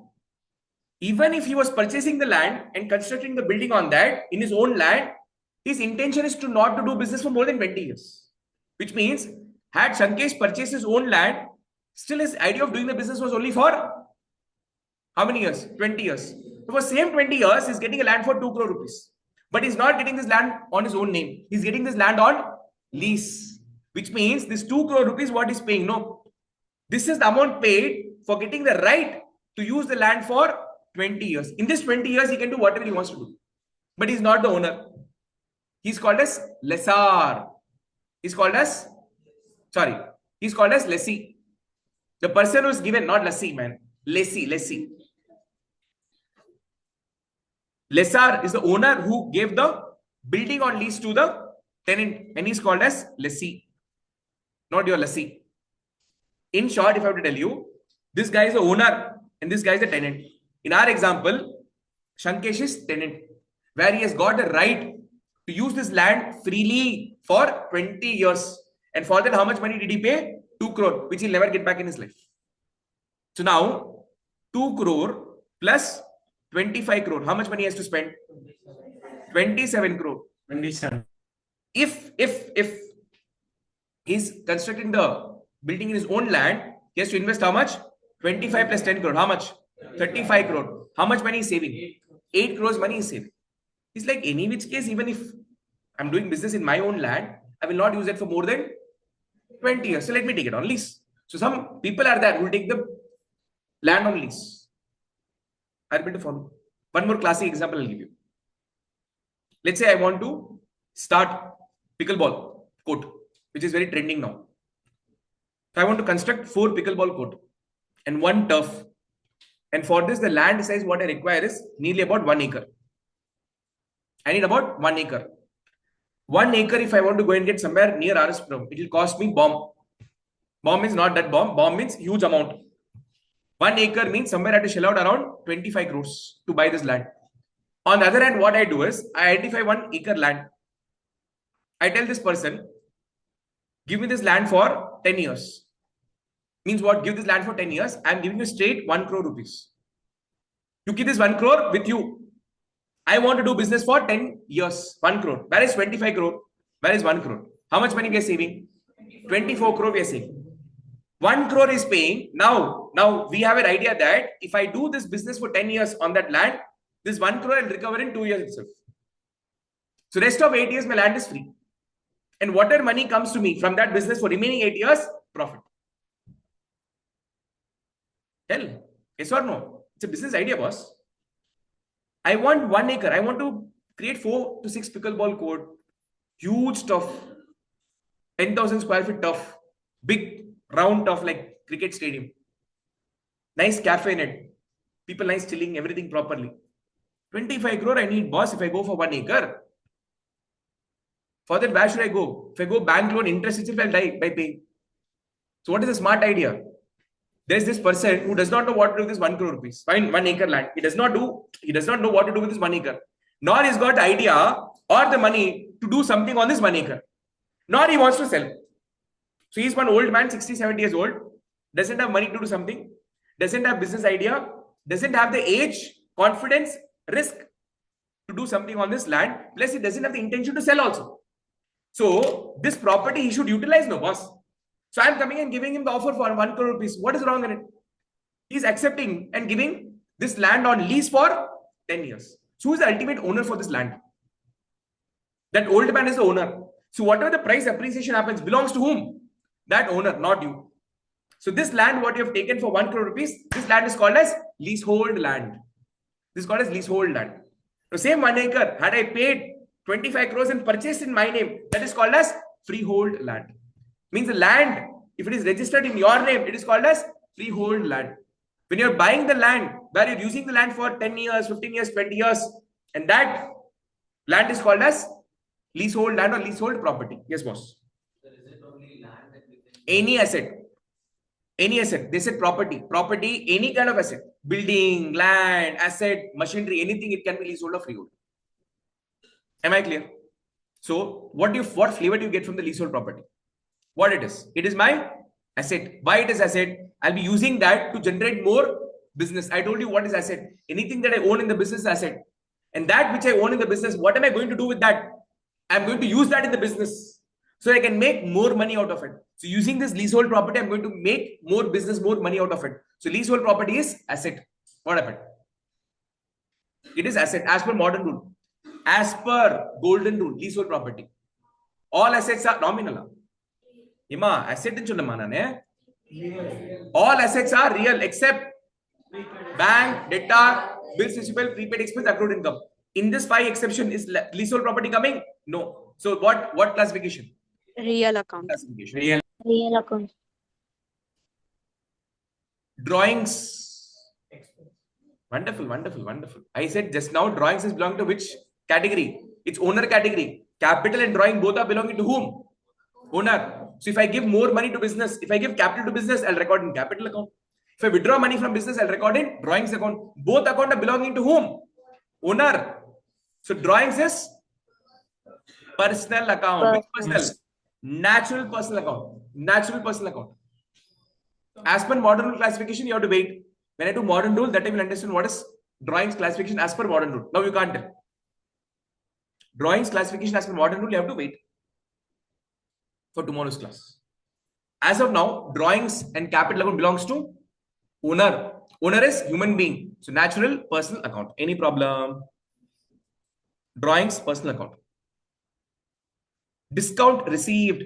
even if he was purchasing the land and constructing the building on that in his own land, his intention is to not to do business for more than 20 years. Which means, had Shankesh purchased his own land, still his idea of doing the business was only for how many years? 20 years. So for same 20 years, he's getting a land for 2 crore rupees. But he's not getting this land on his own name. He's getting this land on lease. Which means this 2 crore rupees what he's paying. No. This is the amount paid for getting the right to use the land for 20 years. In this 20 years, he can do whatever he wants to do. But he's not the owner. He's called as lessor. He's called as lessee. The person who's given, not lessee, man. Lessee. Lessor is the owner who gave the building on lease to the tenant, and he's called as lessee, not your lessee. In short, if I have to tell you, this guy is the owner and this guy is the tenant. In our example, Shankesh is tenant, where he has got the right to use this land freely for 20 years. And for that, how much money did he pay? 2 crore, which he'll never get back in his life. So now, 2 crore plus 25 crore. How much money he has to spend? 27 crore. 27. If he's constructing the building in his own land, he has to invest how much? 25 plus 10 crore. How much? 35 crore. How much money is saving? 8 crores money is saving. It's like any which case, even if I'm doing business in my own land, I will not use it for more than 20 years. So let me take it on lease. So some people are there who will take the land on lease. Are you able to follow? One more classic example I'll give you. Let's say I want to start pickleball court, which is very trending now. So I want to construct 4 pickleball court and 1 turf. And for this, the land size what I require is nearly about 1 acre. I need about 1 acre. 1 acre, if I want to go and get somewhere near Araspram, it will cost me bomb. Bomb means not that bomb. Bomb means huge amount. 1 acre means somewhere I have to shell out around 25 crores to buy this land. On the other hand, what I do is I identify 1 acre land. I tell this person, give me this land for 10 years. Means what? Give this land for 10 years. I am giving you straight 1 crore rupees. You keep this 1 crore with you. I want to do business for 10 years. 1 crore. Where is 25 crore? Where is 1 crore? How much money we are saving? 24 crore we are saving. 1 crore is paying. Now we have an idea that if I do this business for 10 years on that land, this 1 crore will recover in 2 years itself. So rest of 8 years, my land is free. And whatever money comes to me from that business for remaining 8 years, profit. Tell, yes or no? It's a business idea, boss. I want 1 acre. I want to create 4 to 6 pickleball court. Huge turf. 10,000 square feet turf. Big round turf like cricket stadium. Nice cafe in it. People nice chilling, everything properly. 25 crore I need, boss, if I go for 1 acre. For that, where should I go? If I go bank loan, interest itself I'll die by paying. So what is a smart idea? There's this person who does not know what to do with this 1 crore rupees. Fine, 1 acre land. He does not know what to do with this 1 acre. Nor he's got the idea or the money to do something on this 1 acre. Nor he wants to sell. So he's one old man, 60, 70 years old, doesn't have money to do something, doesn't have business idea, doesn't have the age, confidence, risk to do something on this land. Plus he doesn't have the intention to sell also. So this property he should utilize, no boss. So I'm coming and giving him the offer for 1 crore rupees. What is wrong in it? He's accepting and giving this land on lease for 10 years. So who is the ultimate owner for this land? That old man is the owner. So whatever the price appreciation happens belongs to whom? That owner, not you. So this land, what you have taken for 1 crore rupees, this land is called as leasehold land. This is called as leasehold land. The same 1 acre, had I paid 25 crores and purchased in my name, that is called as freehold land. Means the land, if it is registered in your name, it is called as freehold land. When you're buying the land, where you're using the land for 10 years, 15 years, 20 years, and that land is called as leasehold land or leasehold property. Yes, boss. Any asset. They said property, any kind of asset, building, land, asset, machinery, anything, it can be leasehold or freehold. Am I clear? So what flavor do you get from the leasehold property? What it is? It is my asset. Why it is asset? I'll be using that to generate more business. I told you what is asset. Anything that I own in the business is asset. And that which I own in the business, what am I going to do with that? I'm going to use that in the business so I can make more money out of it. So using this leasehold property, I'm going to make more business, more money out of it. So leasehold property is asset. What happened? It is asset as per modern rule. As per golden rule, leasehold property. All assets are nominal. Asset all assets are real except bank, debtor, bills receivable, prepaid expense, accrued income. In this 5 exception, is leasehold property coming? No. So what classification? Real account. Classification. Real account. Drawings. Wonderful. I said just now drawings is belong to which category? It's owner category. Capital and drawing both are belonging to whom? Owner. So if I give more money to business, if I give capital to business, I'll record in capital account. If I withdraw money from business, I'll record in drawings account. Both accounts are belonging to whom? Owner. So drawings is personal account. Which personal? Natural personal account. As per modern rule classification, you have to wait. When I do modern rule, that time you'll understand what is drawings classification as per modern rule. Now you can't tell. Drawings classification as per modern rule, you have to wait for tomorrow's class. As of now, drawings and capital account belongs to owner. Owner is human being. So natural personal account. Any problem? Drawings, personal account. Discount received.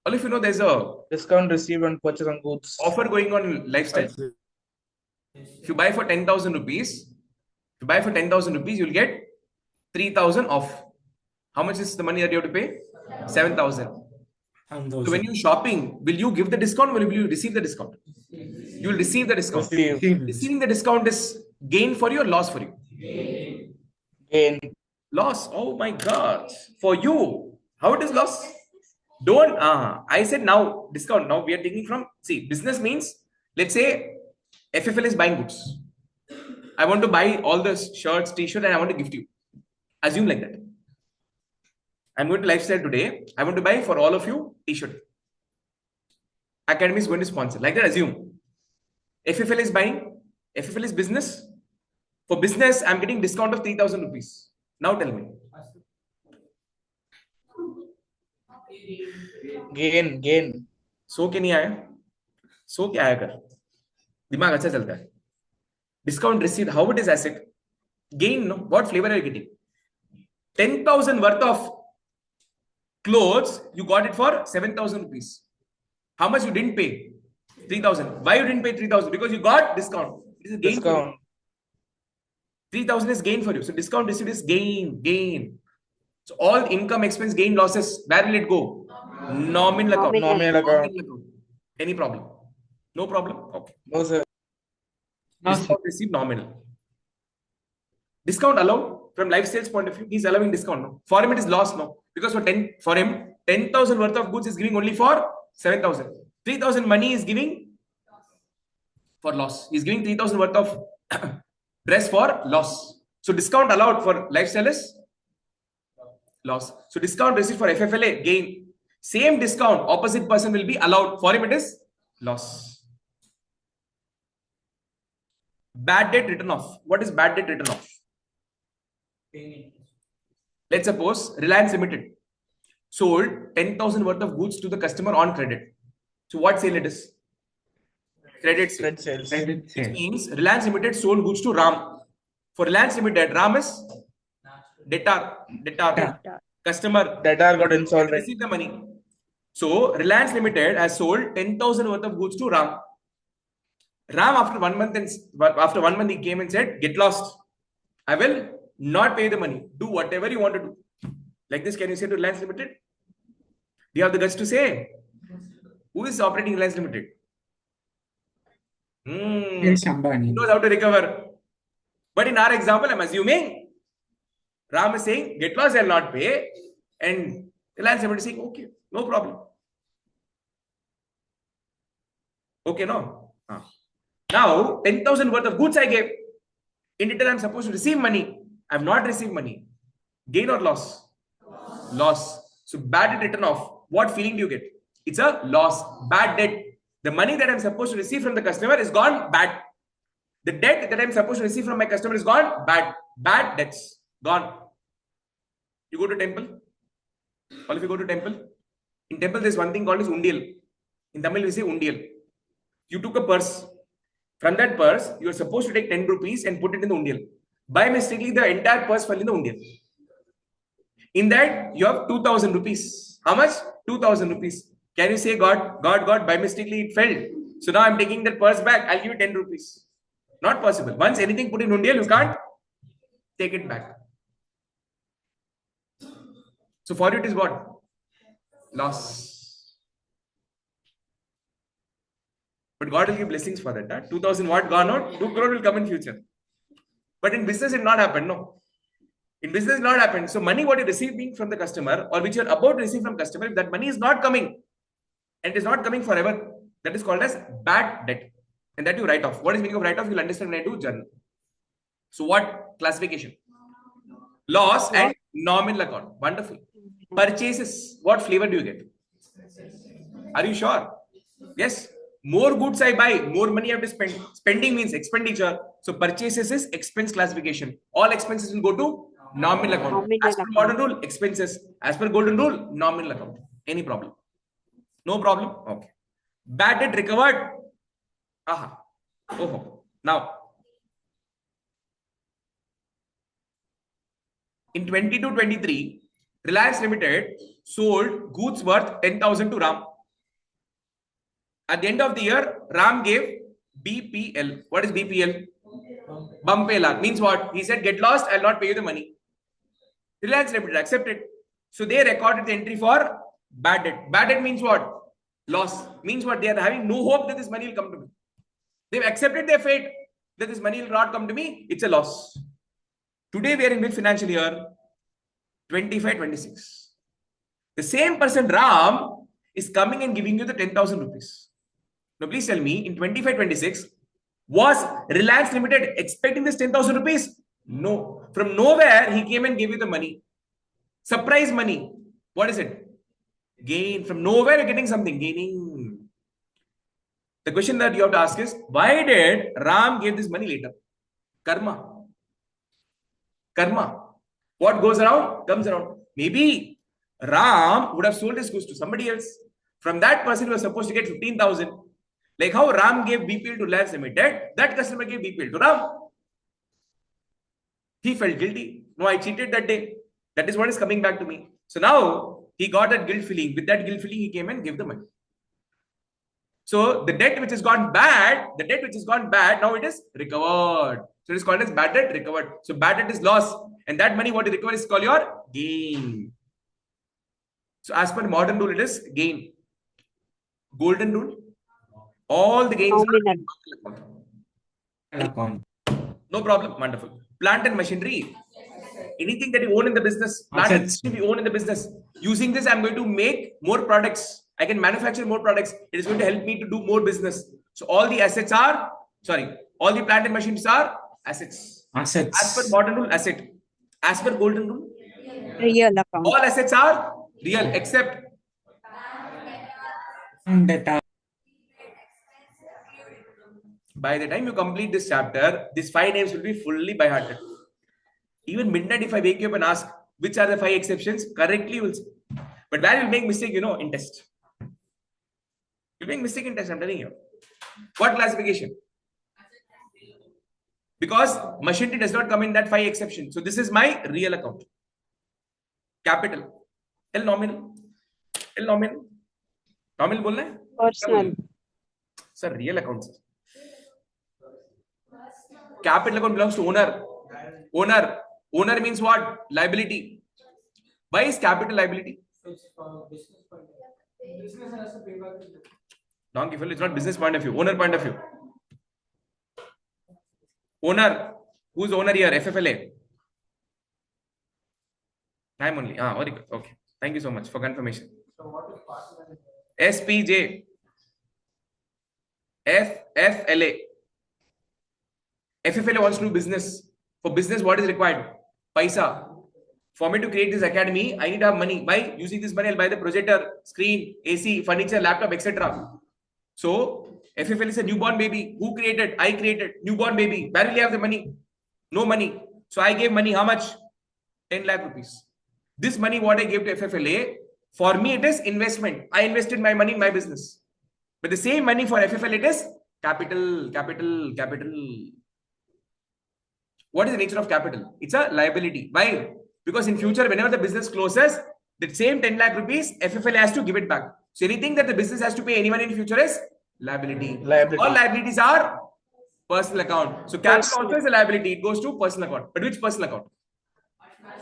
All if you know there's a Discount received on purchase on goods. offer going on in lifestyle. If you buy for 10,000 rupees, you'll get 3,000 off. How much is the money that you have to pay? 7,000. So when you're shopping, will you give the discount or will you receive the discount? You will receive the discount. Receiving the discount is gain for you or loss for you? Gain. Loss. Oh my God. For you, how it is loss? Don't. I said now discount. Now we are taking from. See, business means, let's say FFL is buying goods. I want to buy all the shirts, t-shirt, and I want to gift you. Assume like that. I'm going to lifestyle today. I want to buy for all of you t-shirt. Academy is going to sponsor. Like that, assume. FFL is buying. FFL is business. For business, I'm getting discount of 3,000 rupees. Now tell me. Gain. सो के नहीं आया सो क्या आया कर दिमाग अच्छा चलता है discount received how it is asset gain no what flavor are you getting 10,000 worth of clothes you got it for 7,000 rupees how much you didn't pay 3,000 why you didn't pay 3,000 because you got discount it is a gain Discount. 3,000 is gain for you so discount received is gain so all income expense gain losses where will it go nominal account. Nominal account. Any problem? No problem? Okay. No, sir. Discount received nominal. Discount allowed from life sales point of view. He's allowing discount. No. For him, it is loss. No. Because for him, 10,000 worth of goods is giving only for 7,000. 3,000 money is giving for loss. He's giving 3,000 worth of dress for loss. So discount allowed for lifestyle is loss. So discount received for FFLA gain. Same discount, opposite person will be allowed. For him, it is loss. Bad debt written off. What is bad debt written off? Let's suppose Reliance Limited sold 10,000 worth of goods to the customer on credit. So what sale it is? Credit sale. Credit sales. Which means Reliance Limited sold goods to Ram. For Reliance Limited, Ram is debtor. Customer. Debtor got insolvent. Receive the money. So Reliance Limited has sold 10,000 worth of goods to Ram. Ram after 1 month he came and said, get lost. I will not pay the money. Do whatever you want to do. Like this, can you say to Reliance Limited? Do you have the guts to say? Who is operating Reliance Limited? Yes, Ambani. He knows how to recover. But in our example, I'm assuming Ram is saying, get lost, I'll not pay. And Reliance Limited is saying, okay, no problem. Okay, no? Now, 10,000 worth of goods I gave. In return, I'm supposed to receive money. I have not received money. Gain or loss? Loss. So bad debt written off. What feeling do you get? It's a loss. Bad debt. The money that I'm supposed to receive from the customer is gone bad. The debt that I'm supposed to receive from my customer is gone bad. Bad debts. Gone. You go to temple. All of you go to temple. In temple, there's one thing called as undial. In Tamil, we say undial. You took a purse. From that purse, you are supposed to take 10 rupees and put it in the undial. By mistakenly, the entire purse fell in the undial. In that, you have 2,000 rupees. How much? 2,000 rupees. Can you say, God, by mistakenly it fell. So now I'm taking that purse back. I'll give you 10 rupees. Not possible. Once anything put in undial, you can't take it back. So for you, it is what? Loss. But God will give blessings for that. 2,000 watt gone out, 2 crore will come in future. But in business, it not happen. No. In business, it not happen. So money what you receive from the customer or which you are about to receive from customer, if that money is not coming and it is not coming forever, that is called as bad debt. And that you write off. What is meaning of write off? You'll understand when I do journal. So what classification? Loss and nominal account. Wonderful. Purchases. What flavor do you get? Are you sure? Yes. More goods I buy, more money I have to spend. Spending means expenditure. So purchases is expense classification. All expenses will go to nominal account. As per modern rule, expenses. As per golden rule, nominal account. Any problem? No problem? Okay. Bad debt recovered. Aha. Oh. Now, in 22-23, Reliance Limited sold goods worth 10,000 to Ram. At the end of the year, Ram gave BPL. What is BPL? Bumpela. Means what? He said, get lost, I'll not pay you the money. Reliance Limited accepted. So they recorded the entry for bad debt. Bad debt means what? Loss. Means what? They are having no hope that this money will come to me. They've accepted their fate that this money will not come to me. It's a loss. Today we are in which financial year? 25-26. The same person Ram is coming and giving you the 10,000 rupees. Now please tell me, in 25-26, was Reliance Limited expecting this 10,000 rupees? No. From nowhere, he came and gave you the money. Surprise money. What is it? Gain. From nowhere, you're getting something. Gaining. The question that you have to ask is, why did Ram give this money later? Karma. Karma. What goes around, comes around. Maybe Ram would have sold his goods to somebody else. From that person, he was supposed to get 15,000. Like how Ram gave BPL to Reliance Limited, that customer gave BPL to Ram. He felt guilty. No, I cheated that day. That is what is coming back to me. So now he got that guilt feeling. With that guilt feeling, he came and gave the money. So the debt which has gone bad, now it is recovered. So it is called as bad debt recovered. So bad debt is loss. And that money what you recover is called your gain. So as per modern rule, it is gain. Golden rule. All the gains are account. no problem. Wonderful. Plant and machinery. Anything that you own in the business. Plant and machinery you own in the business. Using this, I'm going to make more products. I can manufacture more products. It is going to help me to do more business. So all the assets are, all the plant and machines are assets. Assets. As per modern rule, asset. As per golden rule, real account. all assets are real except Data. by the time you complete this chapter, these 5 names will be fully by hearted. Even midnight, if I wake you up and ask which are the 5 exceptions, correctly you will say. But where you'll make mistake, in test. You'll make mistake in test, I'm telling you. What classification? Because machinery does not come in that 5 exceptions. So this is my real account. Capital. L nominal. L nominal. Nominal bolna hai? Personal. Sir, real account, sir. Capital account belongs to owner. Owner means what? Liability. Why is capital liability? It's for business point of view. Business has to pay back. Donkey fellow, it's not business point of view, owner point of view. Owner. Who's owner here? FFLA. Time only. Very good. Okay. Thank you so much for confirmation. So what is partner? SPJ. FFLA. FFLA wants to do business. For business, what is required? Paisa. For me to create this academy, I need to have money. By using this money, I'll buy the projector, screen, AC, furniture, laptop, etc. So, FFL is a newborn baby. Who created? I created. Newborn baby. Where will you have the money? No money. So, I gave money. How much? 10 lakh rupees. This money, what I gave to FFLA, for me, it is investment. I invested my money in my business. But the same money for FFL, it is capital. What is the nature of capital? It's a liability. Why? Because in future, whenever the business closes, the same 10 lakh rupees, FFL has to give it back. So anything that the business has to pay anyone in future is liability. All liabilities are personal account. So capital also is a liability. It goes to personal account. But which personal account?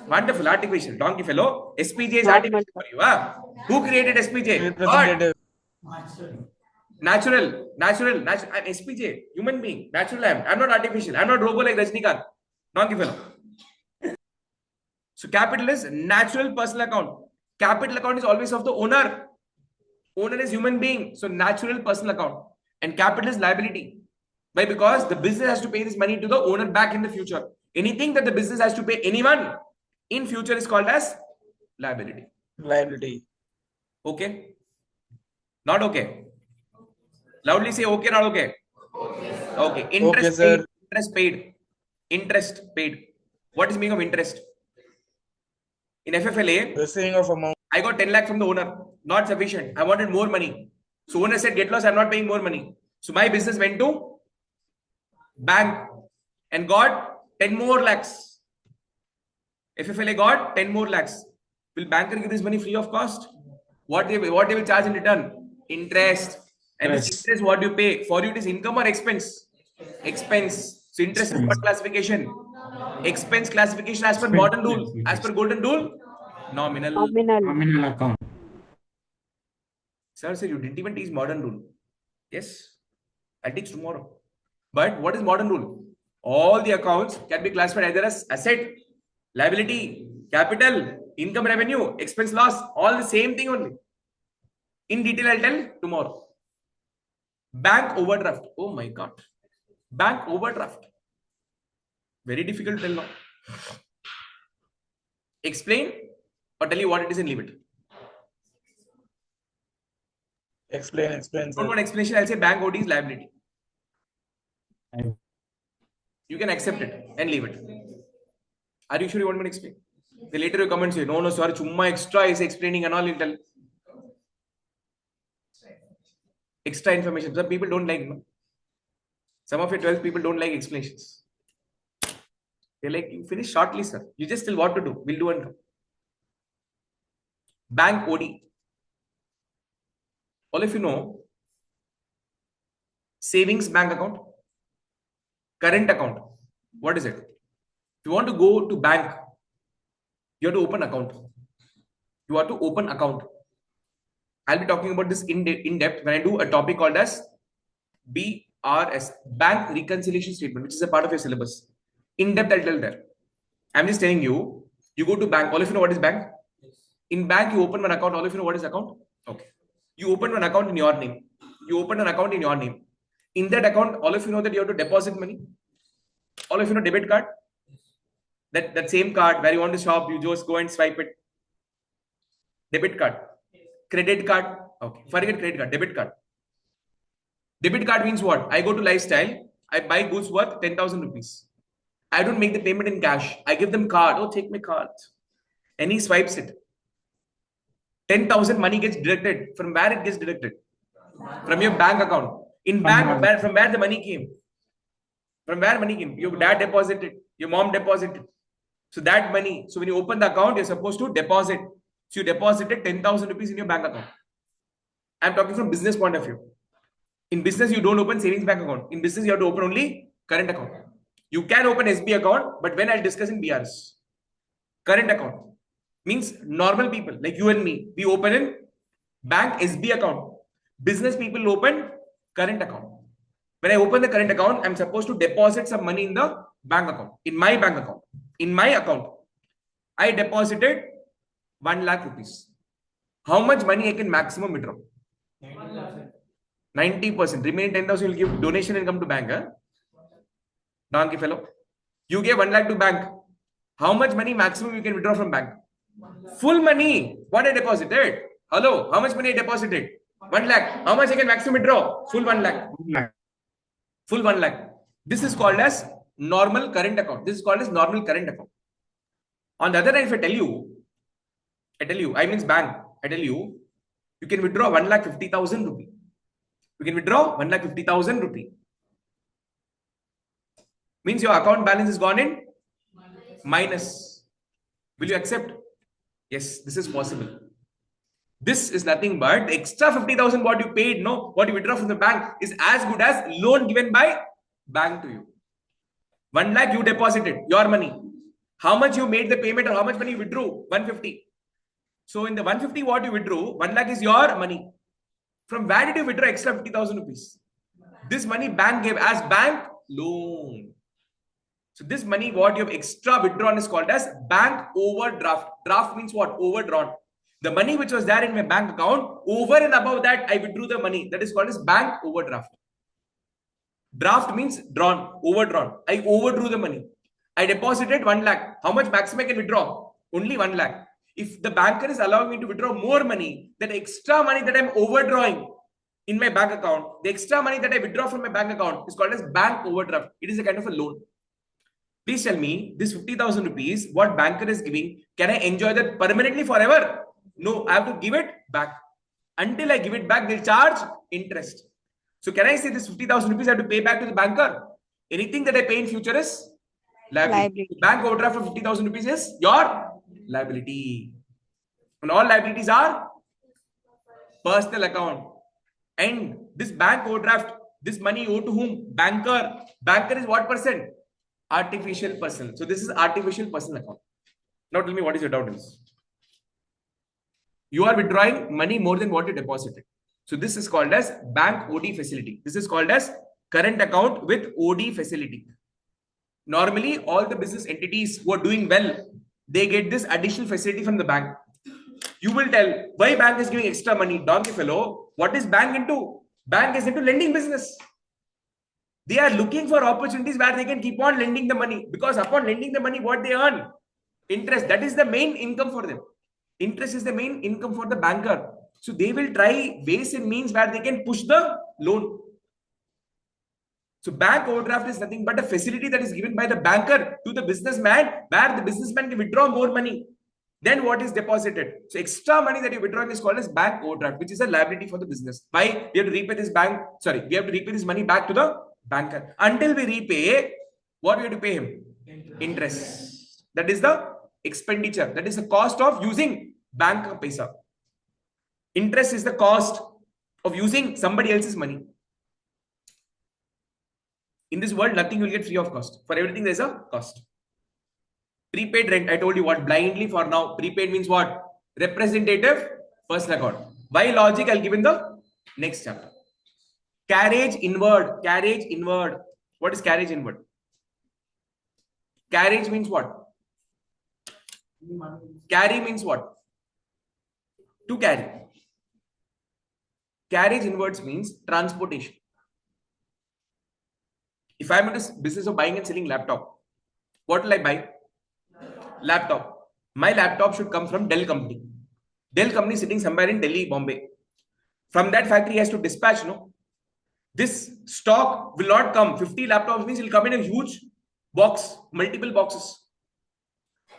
Wonderful articulation. Donkey fellow. SPJ is articulation for you. Who created SPJ? God. Natural. I'm SPJ. Human being. Natural I'm not artificial. I'm not robo like Rajnikant. Donkey fellow. So capital is natural personal account. Capital account is always of the owner. Owner is human being. So natural personal account. And capital is liability. Why? Because the business has to pay this money to the owner back in the future. Anything that the business has to pay anyone in future is called as liability. Okay? Not okay? Loudly say okay, not okay? Okay. Interest paid. Interest paid. What is the meaning of interest? In FFLA, receiving of amount. I got 10 lakh from the owner. Not sufficient. I wanted more money. So owner said, get lost, I'm not paying more money. So my business went to bank and got 10 more lakhs. FFLA got 10 more lakhs. Will banker give this money free of cost? What they will charge in return? Interest. And this interest, what do you pay? For you, it is income or expense? Expense. So interest is what classification? Expense classification as per modern rule. As per golden rule? Nominal. Nominal account. Sir, you didn't even teach modern rule. Yes, I'll teach tomorrow. But what is modern rule? All the accounts can be classified either as asset, liability, capital, income, revenue, expense, loss, all the same thing only. In detail, I'll tell tomorrow. Bank overdraft. Oh my God. Bank overdraft. Very difficult to tell now. Explain or tell you what it is and leave it. Explain, Don't want explanation. I'll say bank OD is liability. I- You can accept it and leave it. Are you sure you want me to explain? Then later you come and say, no, sir, chumma extra is explaining and all. You'll tell. Extra information. Some people don't like. No? Some of your 12 people don't like explanations. They're like, you finish shortly, sir. You just tell what to do. We'll do and come. Bank OD. All of you know, savings bank account, current account. What is it? If you want to go to bank, you have to open account. You have to open account. I'll be talking about this in depth when I do a topic called as BRS, Bank Reconciliation Statement, which is a part of your syllabus. In depth, I'll tell there. I'm just telling you, you go to bank. All of you know what is bank? In bank, you open one account. All of you know what is account? Okay. You open one account in your name. You open an account in your name. In that account, all of you know that you have to deposit money. All of you know debit card. That same card where you want to shop, you just go and swipe it. Debit card. Credit card. Okay. Forget credit card. Debit card. Debit card means what? I go to Lifestyle. I buy goods worth 10,000 rupees. I don't make the payment in cash. I give them card. Oh, take my card. And he swipes it. 10,000 money gets deducted. From where it gets deducted? From your bank account. In bank, from where the money came? From where money came? Your dad deposited. Your mom deposited. So that money. So when you open the account, you're supposed to deposit. So you deposited 10,000 rupees in your bank account. I'm talking from business point of view. In business, you don't open savings bank account. In business, you have to open only current account. You can open SB account, but when I'll discuss in BRS. Current account means normal people like you and me. We open in bank SB account. Business people open current account. When I open the current account, I'm supposed to deposit some money in the bank account. In my bank account. In my account, I deposited 1 lakh rupees. How much money I can maximum withdraw? 90%. Remaining 10,000 you'll give donation and come to bank. Huh? Donkey fellow. You gave 1 lakh to bank. How much money maximum you can withdraw from bank? Full money. What I deposited? Hello. How much money I deposited? 1 lakh. How much I can maximum withdraw? Full 1 lakh. Full 1 lakh. This is called as normal current account. This is called as normal current account. On the other hand, if I tell you, I means bank, I tell you, you can withdraw 1,50,000 rupee. You can withdraw 1,50,000 rupee. Means your account balance is gone in minus. Will you accept? Yes, this is possible. This is nothing but the extra 50,000 what you paid, no, what you withdraw from the bank is as good as loan given by bank to you. 1 lakh you deposited, your money. How much you made the payment or how much money you withdrew? 150. So in the 150 what you withdrew, 1 lakh is your money. From where did you withdraw extra 50,000 rupees? This money bank gave as bank loan. So this money what you have extra withdrawn is called as bank overdraft. Draft means what? Overdrawn. The money which was there in my bank account, over and above that, I withdrew the money. That is called as bank overdraft. Draft means drawn, overdrawn. I overdrew the money. I deposited 1 lakh. How much maximum I can withdraw? Only 1 lakh. If the banker is allowing me to withdraw more money, that extra money that I'm overdrawing in my bank account, the extra money that I withdraw from my bank account is called as bank overdraft. It is a kind of a loan. Please tell me, this 50,000 rupees, what banker is giving, can I enjoy that permanently forever? No, I have to give it back. Until I give it back, they'll charge interest. So can I say this 50,000 rupees I have to pay back to the banker? Anything that I pay in future is liability. Bank overdraft of 50,000 rupees is your liability. And all liabilities are personal account. And this bank overdraft, this money owed to whom? Banker. Banker is what person? Artificial person. So this is artificial personal account. Now tell me what is your doubt is. You are withdrawing money more than what you deposited. So this is called as bank OD facility. This is called as current account with OD facility. Normally, all the business entities who are doing well, they get this additional facility from the bank. You will tell, why bank is giving extra money? Donkey fellow, what is bank into? Bank is into lending business. They are looking for opportunities where they can keep on lending the money, because upon lending the money, what they earn? Interest. That is the main income for them. Interest is the main income for the banker. So they will try ways and means where they can push the loan. So bank overdraft is nothing but a facility that is given by the banker to the businessman, where the businessman can withdraw more money than what is deposited. So extra money that you withdraw is called as bank overdraft, which is a liability for the business. Why? We have to repay this we have to repay this money back to the banker. Until we repay, what we have to pay him? Interest. That is the expenditure. That is the cost of using bank paisa. Interest is the cost of using somebody else's money. In this world, nothing will get free of cost. For everything, there's a cost. Prepaid rent, I told you what, blindly for now. Prepaid means what? Representative personal account. Why logic? I'll give in the next chapter. Carriage inward. Carriage inward. What is carriage inward? Carriage means what? Carry means what? To carry. Carriage inwards means transportation. If I'm in this business of buying and selling laptop, what will I buy? Laptop. My laptop should come from Dell company. Dell company sitting somewhere in Delhi, Bombay. From that factory, he has to dispatch, no? This stock will not come. 50 laptops means it will come in a huge box, multiple boxes.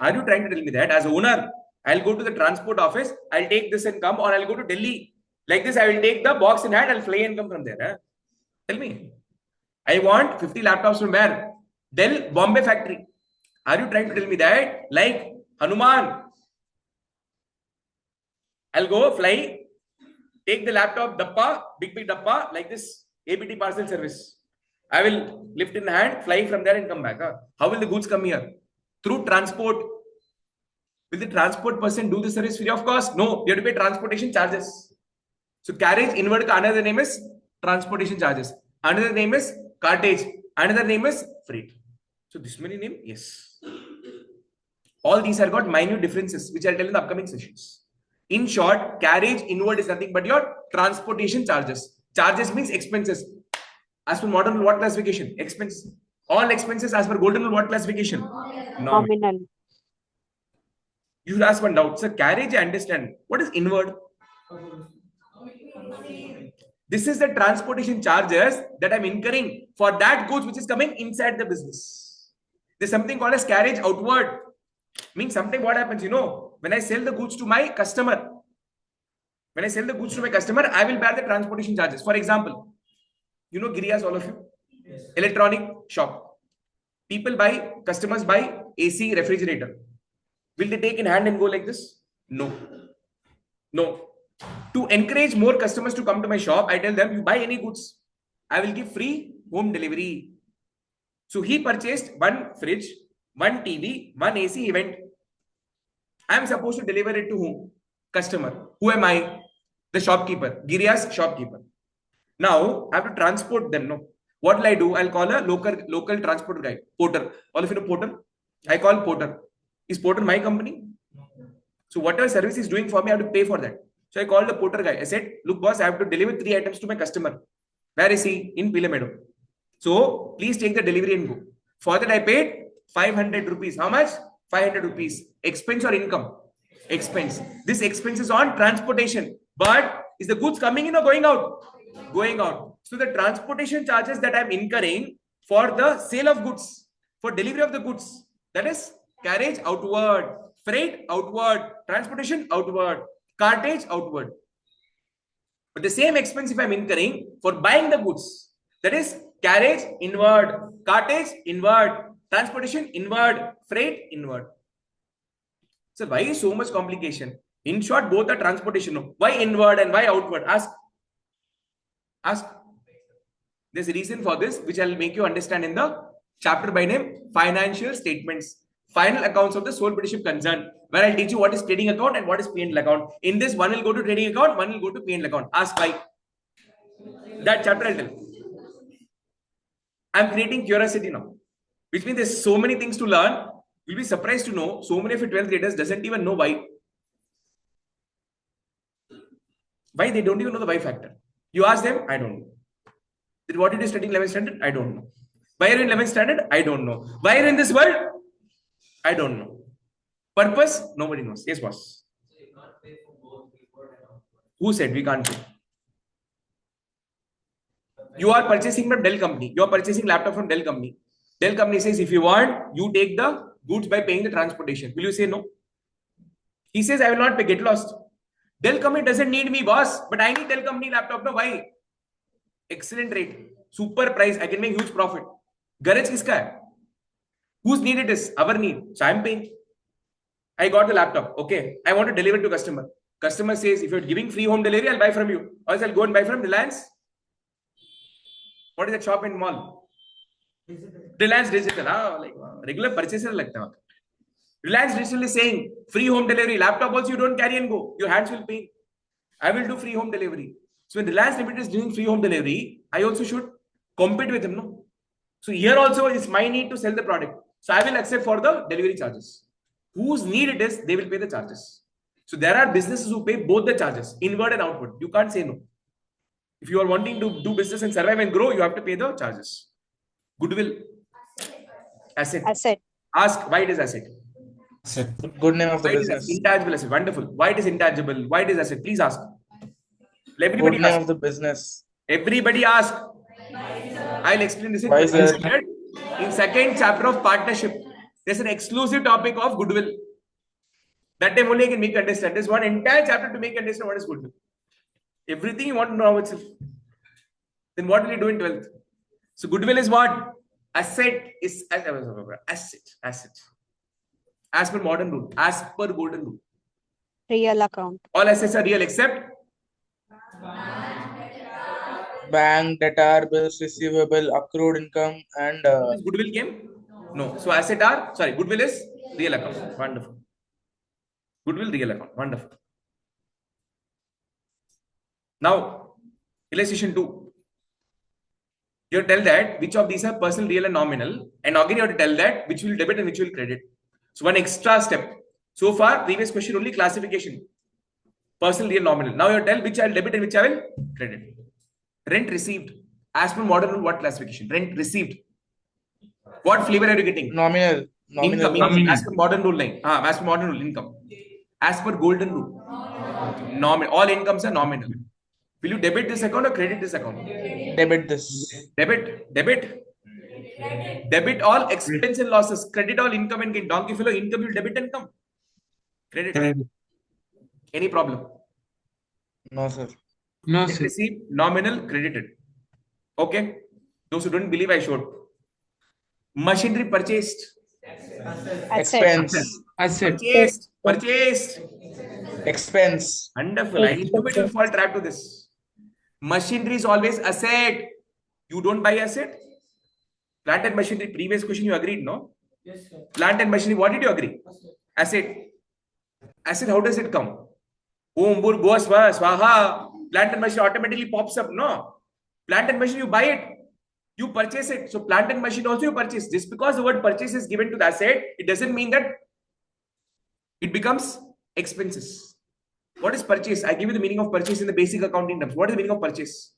Are you trying to tell me that as owner, I'll go to the transport office, I'll take this and come, or I'll go to Delhi. Like this, I will take the box in hand, I'll fly and come from there. Huh? Tell me. I want 50 laptops from where? Dell Bombay factory. Are you trying to tell me that? Like Hanuman. I'll go fly, take the laptop dappa, big dappa, like this APT parcel service. I will lift in hand, fly from there and come back. Huh? How will the goods come here? Through transport. Will the transport person do the service free of cost? No, you have to pay transportation charges. So carriage inward, another name is transportation charges. Another name is cartage. Another name is freight. So this many name, yes. All these are got minute differences, which I'll tell in the upcoming sessions. In short, carriage inward is nothing but your transportation charges. Charges means expenses. As per modern rule, what classification? Expense. All expenses as per golden rule, what classification? Nominal. You should ask one doubt. Sir, carriage, I understand. What is inward? This is the transportation charges that I'm incurring for that goods which is coming inside the business. There's something called as carriage outward. Means something what happens, when I sell the goods to my customer, I will bear the transportation charges. For example, Girias, all of you? Yes. Electronic shop. Customers buy AC refrigerator. Will they take in hand and go like this? No. To encourage more customers to come to my shop, I tell them, you buy any goods, I will give free home delivery. So he purchased one fridge, one TV, one AC, he went. I am supposed to deliver it to whom? Customer. Who am I? The shopkeeper. Giria's shopkeeper. Now, I have to transport them. No. What will I do? I'll call a local transport guy. Porter. All of you know Porter? I call Porter. Is Porter my company? So whatever service he's doing for me, I have to pay for that. So I called the Porter guy. I said, look boss, I have to deliver 3 items to my customer. Where is he? In Pilamedo. So please take the delivery and go. For that I paid 500 rupees. How much? 500 rupees. Expense or income? Expense. This expense is on transportation. But is the goods coming in or going out? Going out. So the transportation charges that I'm incurring for the sale of goods, for delivery of the goods, that is carriage outward, freight outward, transportation outward, cartage outward. But the same expense if I'm incurring for buying the goods, that is carriage inward, cartage inward, transportation inward, freight inward. So why is so much complication? In short, both are transportation. Why inward and why outward? Ask. There's a reason for this, which I'll make you understand in the chapter by name financial statements. final accounts of the sole proprietorship concern, where I'll teach you what is trading account and what is P&L account. In this, one will go to trading account, one will go to P&L account. Ask why. That chapter I'll tell. I'm creating curiosity now, which means there's so many things to learn. You'll be surprised to know so many of your 12th graders doesn't even know why. Why they don't even know the why factor. You ask them, I don't know. What did you study in 11th standard? I don't know. Why are you in 11th standard? I don't know. Why are you in this world? I don't know. Purpose? Nobody knows. Yes, boss. Who said we can't pay? You are purchasing from Dell company. You are purchasing laptop from Dell company. Dell company says, if you want, you take the goods by paying the transportation. Will you say no? He says, I will not pay. Get lost. Dell company doesn't need me, boss, but I need Dell company laptop. No, why? Excellent rate, super price. I can make huge profit. Garage kiska hai? Whose need it is? Our need. So I'm paying. I got the laptop. Okay, I want to deliver to customer. Customer says, if you're giving free home delivery, I'll buy from you. Or else I'll go and buy from Reliance. What is that shop in mall? Reliance Digital. Like regular purchaser like that. Reliance Digital is saying free home delivery. Laptop also you don't carry and go. Your hands will pain. I will do free home delivery. So when Reliance Limited is doing free home delivery, I also should compete with him, no? So here also it's my need to sell the product. So I will accept for the delivery charges. Whose need it is, they will pay the charges. So there are businesses who pay both the charges, inward and outward. You can't say no. If you are wanting to do business and survive and grow, you have to pay the charges. Goodwill. Asset. Asset. Ask why it is asset. Good name of the Why business. Intangible asset. Wonderful. Why it is intangible? Why it is asset? Please ask. Everybody Good name ask. of the business. Everybody ask. I'll explain this in Why, sir? In second chapter of partnership. There's an exclusive topic of goodwill. That time only I can make you understand. There's one entire chapter to make you understand what is goodwill. Everything you want to know itself. Then what will you do in 12th? So goodwill is what? Asset is asset. As per modern rule. As per golden rule. Real account. All assets are real except Bank, debtor, bills receivable, accrued income, and goodwill came? No. So asset are, sorry, goodwill is real account. Wonderful. Goodwill, real account. Wonderful. Now, illustration 2. You tell that which of these are personal, real, and nominal. And again, you have to tell that which will debit and which will credit. So one extra step. So far, previous question only classification. Personal, real, nominal. Now you tell which I will debit and which I will credit. Rent received. As per modern rule, what classification? Rent received. What flavor are you getting? nominal. Income. As per modern rule, line. As per modern rule, income. As per golden rule, nominal. All incomes are nominal. Will you debit this account or credit this account? Debit this. Debit all expense and losses. Credit all income and gain. Donkey fellow, income will debit and come. Credit. Any problem? No, sir. No, sir. Received, nominal, credited. Okay. Those who don't believe, I showed. Machinery purchased. Expense. Asset. Purchased. Expense. Wonderful. I knew it will fall trap to this. Machinery is always asset. You don't buy asset. Plant and machinery. Previous question you agreed, no? Yes, sir. Plant and machinery. What did you agree? Asset. Asset. How does it come? Om bur go swaha. Plant and machinery automatically pops up. No. Plant and machinery you buy it. You purchase it. So plant and machine also you purchase. Just because the word purchase is given to the asset, it doesn't mean that it becomes expenses. What is purchase? I give you the meaning of purchase in the basic accounting terms. What is the meaning of purchase?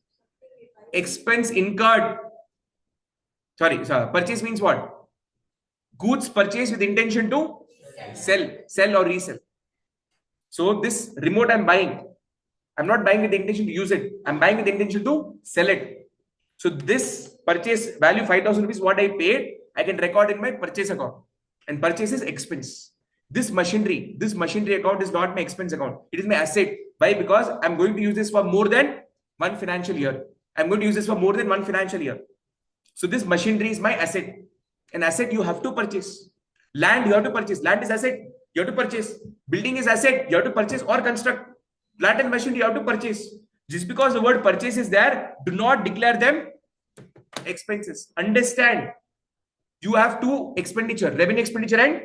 Expense incurred. Sorry, purchase means what? Goods purchased with intention to sell or resell. So this remote I'm buying. I'm not buying with the intention to use it. I'm buying with the intention to sell it. So this purchase value 5,000 rupees, what I paid, I can record in my purchase account. And purchase is expense. This machinery account is not my expense account. It is my asset. Why? Because I'm going to use this for more than one financial year. I'm going to use this for more than one financial year. So this machinery is my asset. An asset you have to purchase. Land you have to purchase. Land is asset. You have to purchase. Building is asset. You have to purchase or construct. Plant and machinery you have to purchase. Just because the word purchase is there, do not declare them expenses. Understand. You have two expenditure, revenue expenditure and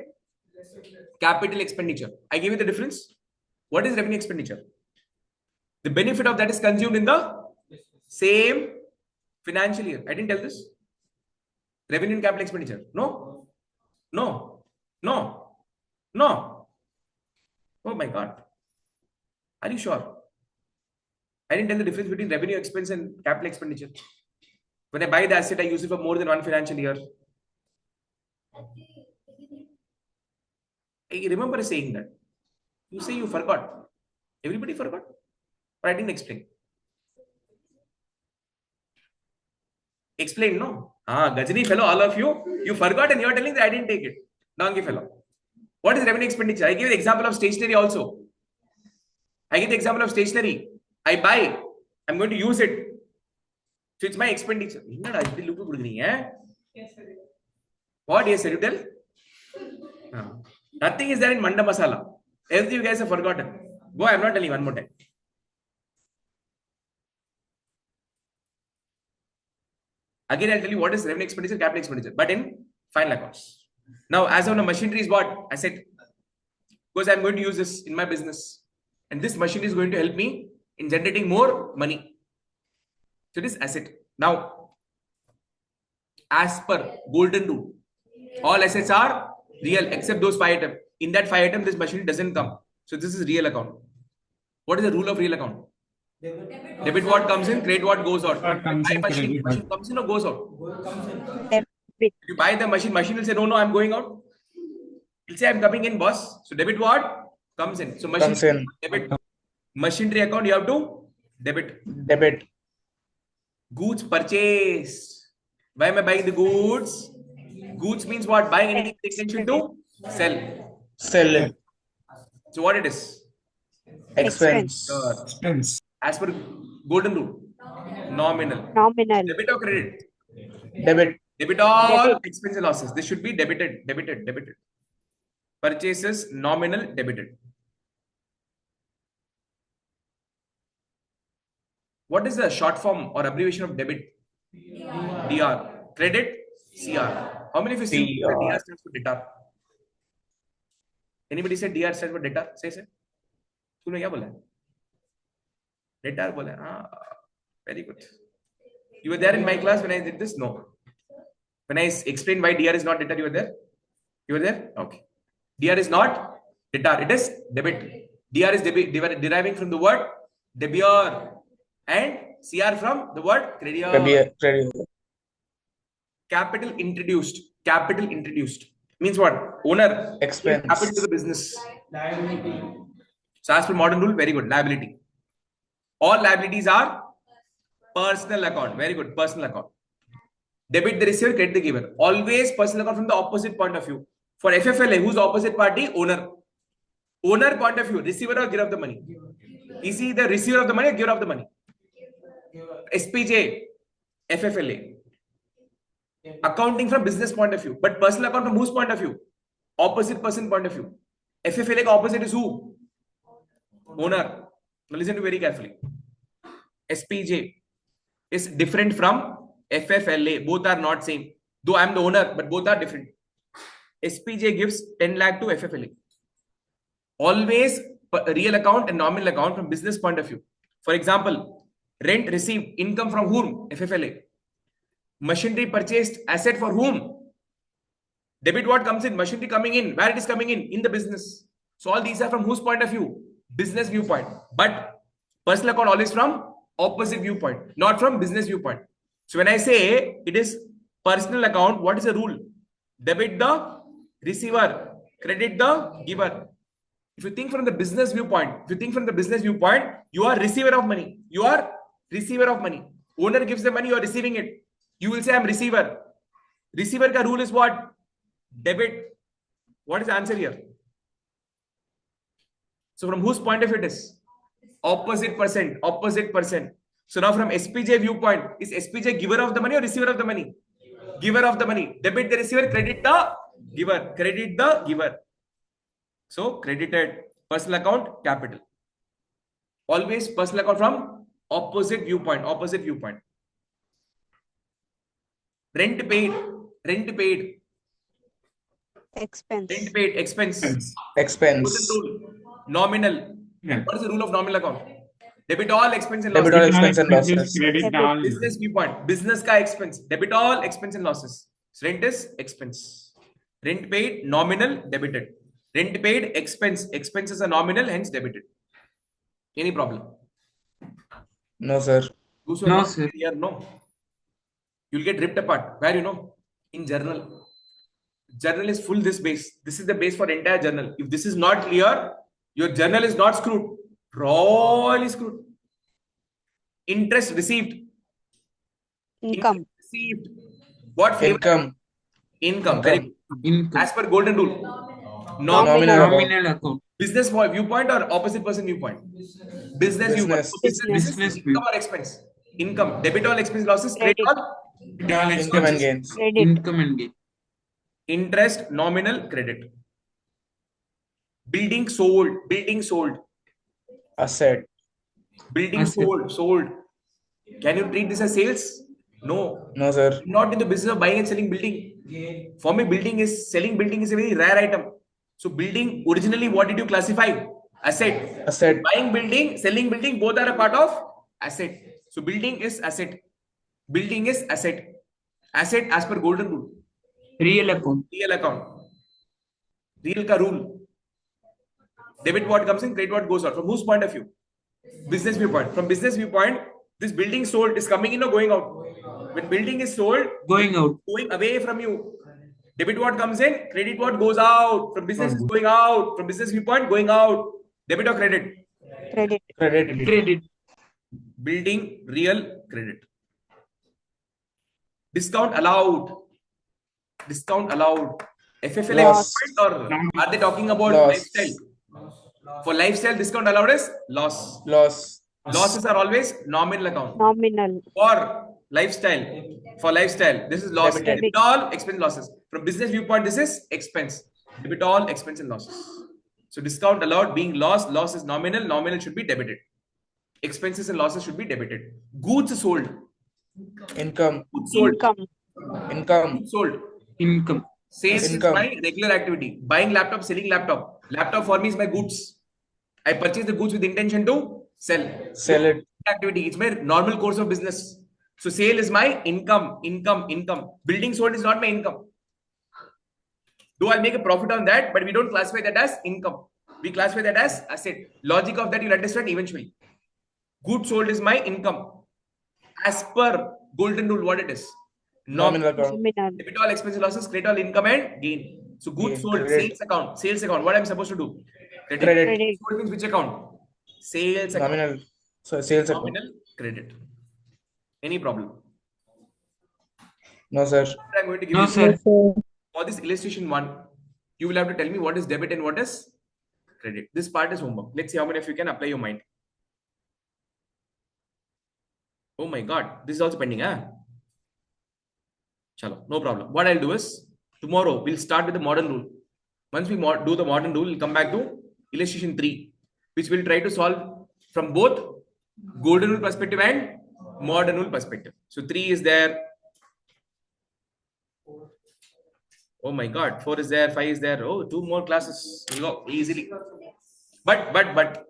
capital expenditure. I gave you the difference. What is revenue expenditure? The benefit of that is consumed in the same financial year. I didn't tell this. Revenue and capital expenditure. No. No. No. No. Oh my God. Are you sure? I didn't tell the difference between revenue expense and capital expenditure. When I buy the asset, I use it for more than one financial year. I remember saying that. You say you forgot. Everybody forgot? But I didn't explain. Explain, no? Gajani fellow, all of you forgot and you are telling that I didn't take it. Donkey fellow. What is revenue expenditure? I give the example of stationery also. I give the example of stationery. I buy. I'm going to use it. So it's my expenditure. What yes, sir? You tell? Nothing is there in Manda Masala. Everything you guys have forgotten. Go, I'm not telling you one more time. Again, I'll tell you what is revenue expenditure, capital expenditure, but in final accounts. Now, as of now, machinery is what? Asset. Because I'm going to use this in my business. And this machine is going to help me in generating more money. So it is asset. Now, as per golden rule, all assets are real except those 5 items. In that 5 items, this machine doesn't come. So this is real account. What is the rule of real account? Debit what comes in, credit what goes out. What comes in, machine credit comes in or goes out? Debit. If you buy the machine will say, no, I'm going out. He'll say, I'm coming in, boss. So debit what? Comes in. So machine Comes in. debit. Machinery account, you have to debit. Debit. Goods purchased. Why am I buying the goods? Goods means what? Buying anything with intention to sell. Sell. So what it is? Expense. expense. As per golden rule, nominal. Nominal. Debit or credit? Debit. Debit all Debit. expense and losses. This should be debited. Purchases nominal debited. What is the short form or abbreviation of debit? DR. Credit? CR. How many of you see that DR stands for debtor? Anybody said DR stands for debtor? Say. तूने क्या बोला? Debtor बोला. Very good. You were there in my class when I did this? No. When I explained why DR is not debtor, you were there? You were there? Okay. DR is not debtor. It is debit. DR is deriving from the word debior and CR from the word creditor. Capital introduced. Means what? Owner. Expense. Capital to the business. Liability. So as per modern rule, very good. Liability. All liabilities are personal account. Very good. Personal account. Debit the receiver, credit the giver. Always personal account from the opposite point of view. For FFLA, who's the opposite party? Owner. Owner point of view, receiver or giver of the money? Is he the receiver of the money or giver of the money? SPJ, FFLA. Accounting from business point of view. But personal account from whose point of view? Opposite person point of view. FFLA opposite is who? Owner. Now listen to very carefully. SPJ is different from FFLA. Both are not same. Though I am the owner, but both are different. SPJ gives 10 lakh to FFLA. Always real account and nominal account from business point of view. For example, rent received, income from whom? FFLA. Machinery purchased, asset for whom? Debit what comes in? Machinery coming in. Where it is coming in? In the business. So all these are from whose point of view? Business viewpoint. But personal account always from opposite viewpoint, not from business viewpoint. So when I say it is personal account, what is the rule? Debit the receiver, credit the giver. If you think from the business viewpoint, you are receiver of money. Owner gives the money, you are receiving it. You will say, I'm receiver. Receiver ka rule is what? Debit. What is the answer here? So from whose point of view it is? Opposite person. So now from SPJ viewpoint, is SPJ giver of the money or receiver of the money? Giver of the money. Debit the receiver, credit the giver. So credited. Personal account, capital. Always personal account from opposite viewpoint. Rent paid. Expense. Rent paid, expense. Golden Expense. rule, nominal. Yeah. What is the rule of nominal account? Debit all expense and Debit losses. all expense and losses. Credit Debit. all. Business viewpoint, business ka expense, debit all expense and losses. So rent is expense. Rent paid, nominal, debited. Rent paid, expense. Expenses are nominal, hence debited. Any problem? No, sir. Those who are No, not sir. clear, no. You'll get ripped apart. Where you know? In journal. Journal is full this base. This is the base for entire journal. If this is not clear, your journal is not screwed. Royally screwed. Interest received. Income. Interest received. What flavor? Income. Income. Very Income. good. Income. As per golden rule. Nominal account. Nominal account. Business viewpoint or opposite person viewpoint? Business viewpoint. So Business. Business income or expense? Income. Debit all expense losses. Credit Credit. all All Income and expenses. gains. Credit. Income and gain. interest nominal credit. Building sold. Building sold. Asset. Building Asset. sold. Can you treat this as sales? No. No, sir. I'm not in the business of buying and selling building. For me, selling building is a very rare item. So building, originally, what did you classify? Asset. Asset. Buying building, selling building, both are a part of asset. So building is asset. Building is asset. Asset as per golden rule. Real account. Real account. Real ka rule. Debit what comes in, credit what goes out. From whose point of view? Business viewpoint. From business viewpoint, this building sold is coming in or going out? When building is sold, Going out. going away from you. Debit what comes in, credit what goes out. From business is going out. From business viewpoint, going out. Debit or credit? Credit. Credit. Credit. Building real credit. Discount allowed. Discount allowed. FFLA Loss. or are they talking about Loss. lifestyle? For lifestyle, discount allowed is loss. Loss. Losses are always nominal account. Nominal. For lifestyle, this is loss. Debited. Debit all expense losses. From business viewpoint, this is expense. Debit all expense and losses. So discount allowed being loss. Loss is nominal. Nominal should be debited. Expenses and losses should be debited. Goods sold. Income. Goods sold. Income. Income. Goods sold. Income. Sales Income. is my regular activity. Buying laptop, selling laptop. Laptop for me is my goods. I purchase the goods with intention to sell. Sell it. Activity. It's my normal course of business. So sale is my income. Building sold is not my income. Though I'll make a profit on that, but we don't classify that as income. We classify that as asset. Logic of that you'll understand eventually. Goods sold is my income. As per golden rule, what it is? Nominal account. Nominal. Debit all expenses, losses, credit all income and gain. So goods Gain. sold, Credit. sales account. What I'm supposed to do? Credit. Credit. Sold means which account? Sales account. Nominal. So sales account. Nominal credit. Any problem? No, sir. I'm going to give No, you sir. for this illustration 1. You will have to tell me what is debit and what is credit. This part is homework. Let's see how many of you can apply your mind. Oh my God, this is also pending, huh? Chalo, no problem. What I'll do is tomorrow we'll start with the modern rule. Once we do the modern rule, we'll come back to illustration 3, which we'll try to solve from both golden rule perspective and modern rule perspective. So 3 is there. Oh my God, 4 is there, 5 is there. Oh, 2 more classes. You go easily. But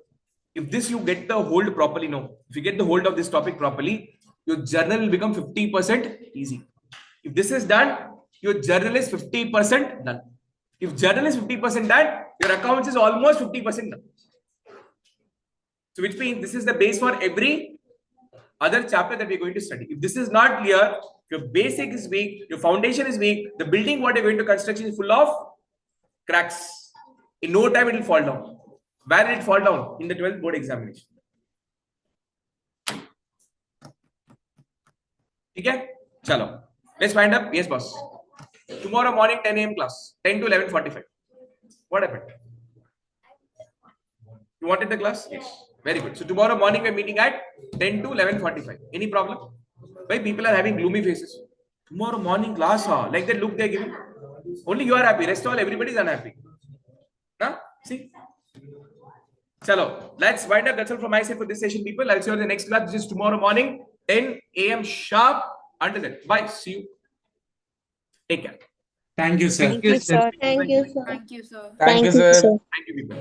if this you get the hold properly, no. If you get the hold of this topic properly, your journal will become 50% easy. If this is done, your journal is 50% done. If journal is 50% done, your accounts is almost 50% done. So which means this is the base for every other chapter that we're going to study. If this is not clear, your basic is weak, your foundation is weak, the building what you're going to construction is full of cracks. In no time it will fall down. Where did it fall down? In the 12th board examination. Okay? Chalo. Let's wind up. Yes, boss. Tomorrow morning 10 a.m. class. 10 to 11:45. What happened? You wanted the class? Yes. Very good. So tomorrow morning we're meeting at 10 to 11:45. Any problem? Why people are having gloomy faces? Tomorrow morning class, like that look they're giving. Only you are happy. Rest all everybody is unhappy. Huh? See? Chalo. Let's wind up. That's all from my side for this session, people. I'll see you in the next class, which is tomorrow morning, 10 a.m. sharp. Until then, bye. See you. Take care. Thank you, sir. Thank you, sir. Thank you, sir. Thank you, sir. Thank you, Thank you, sir. sir. Thank you, people.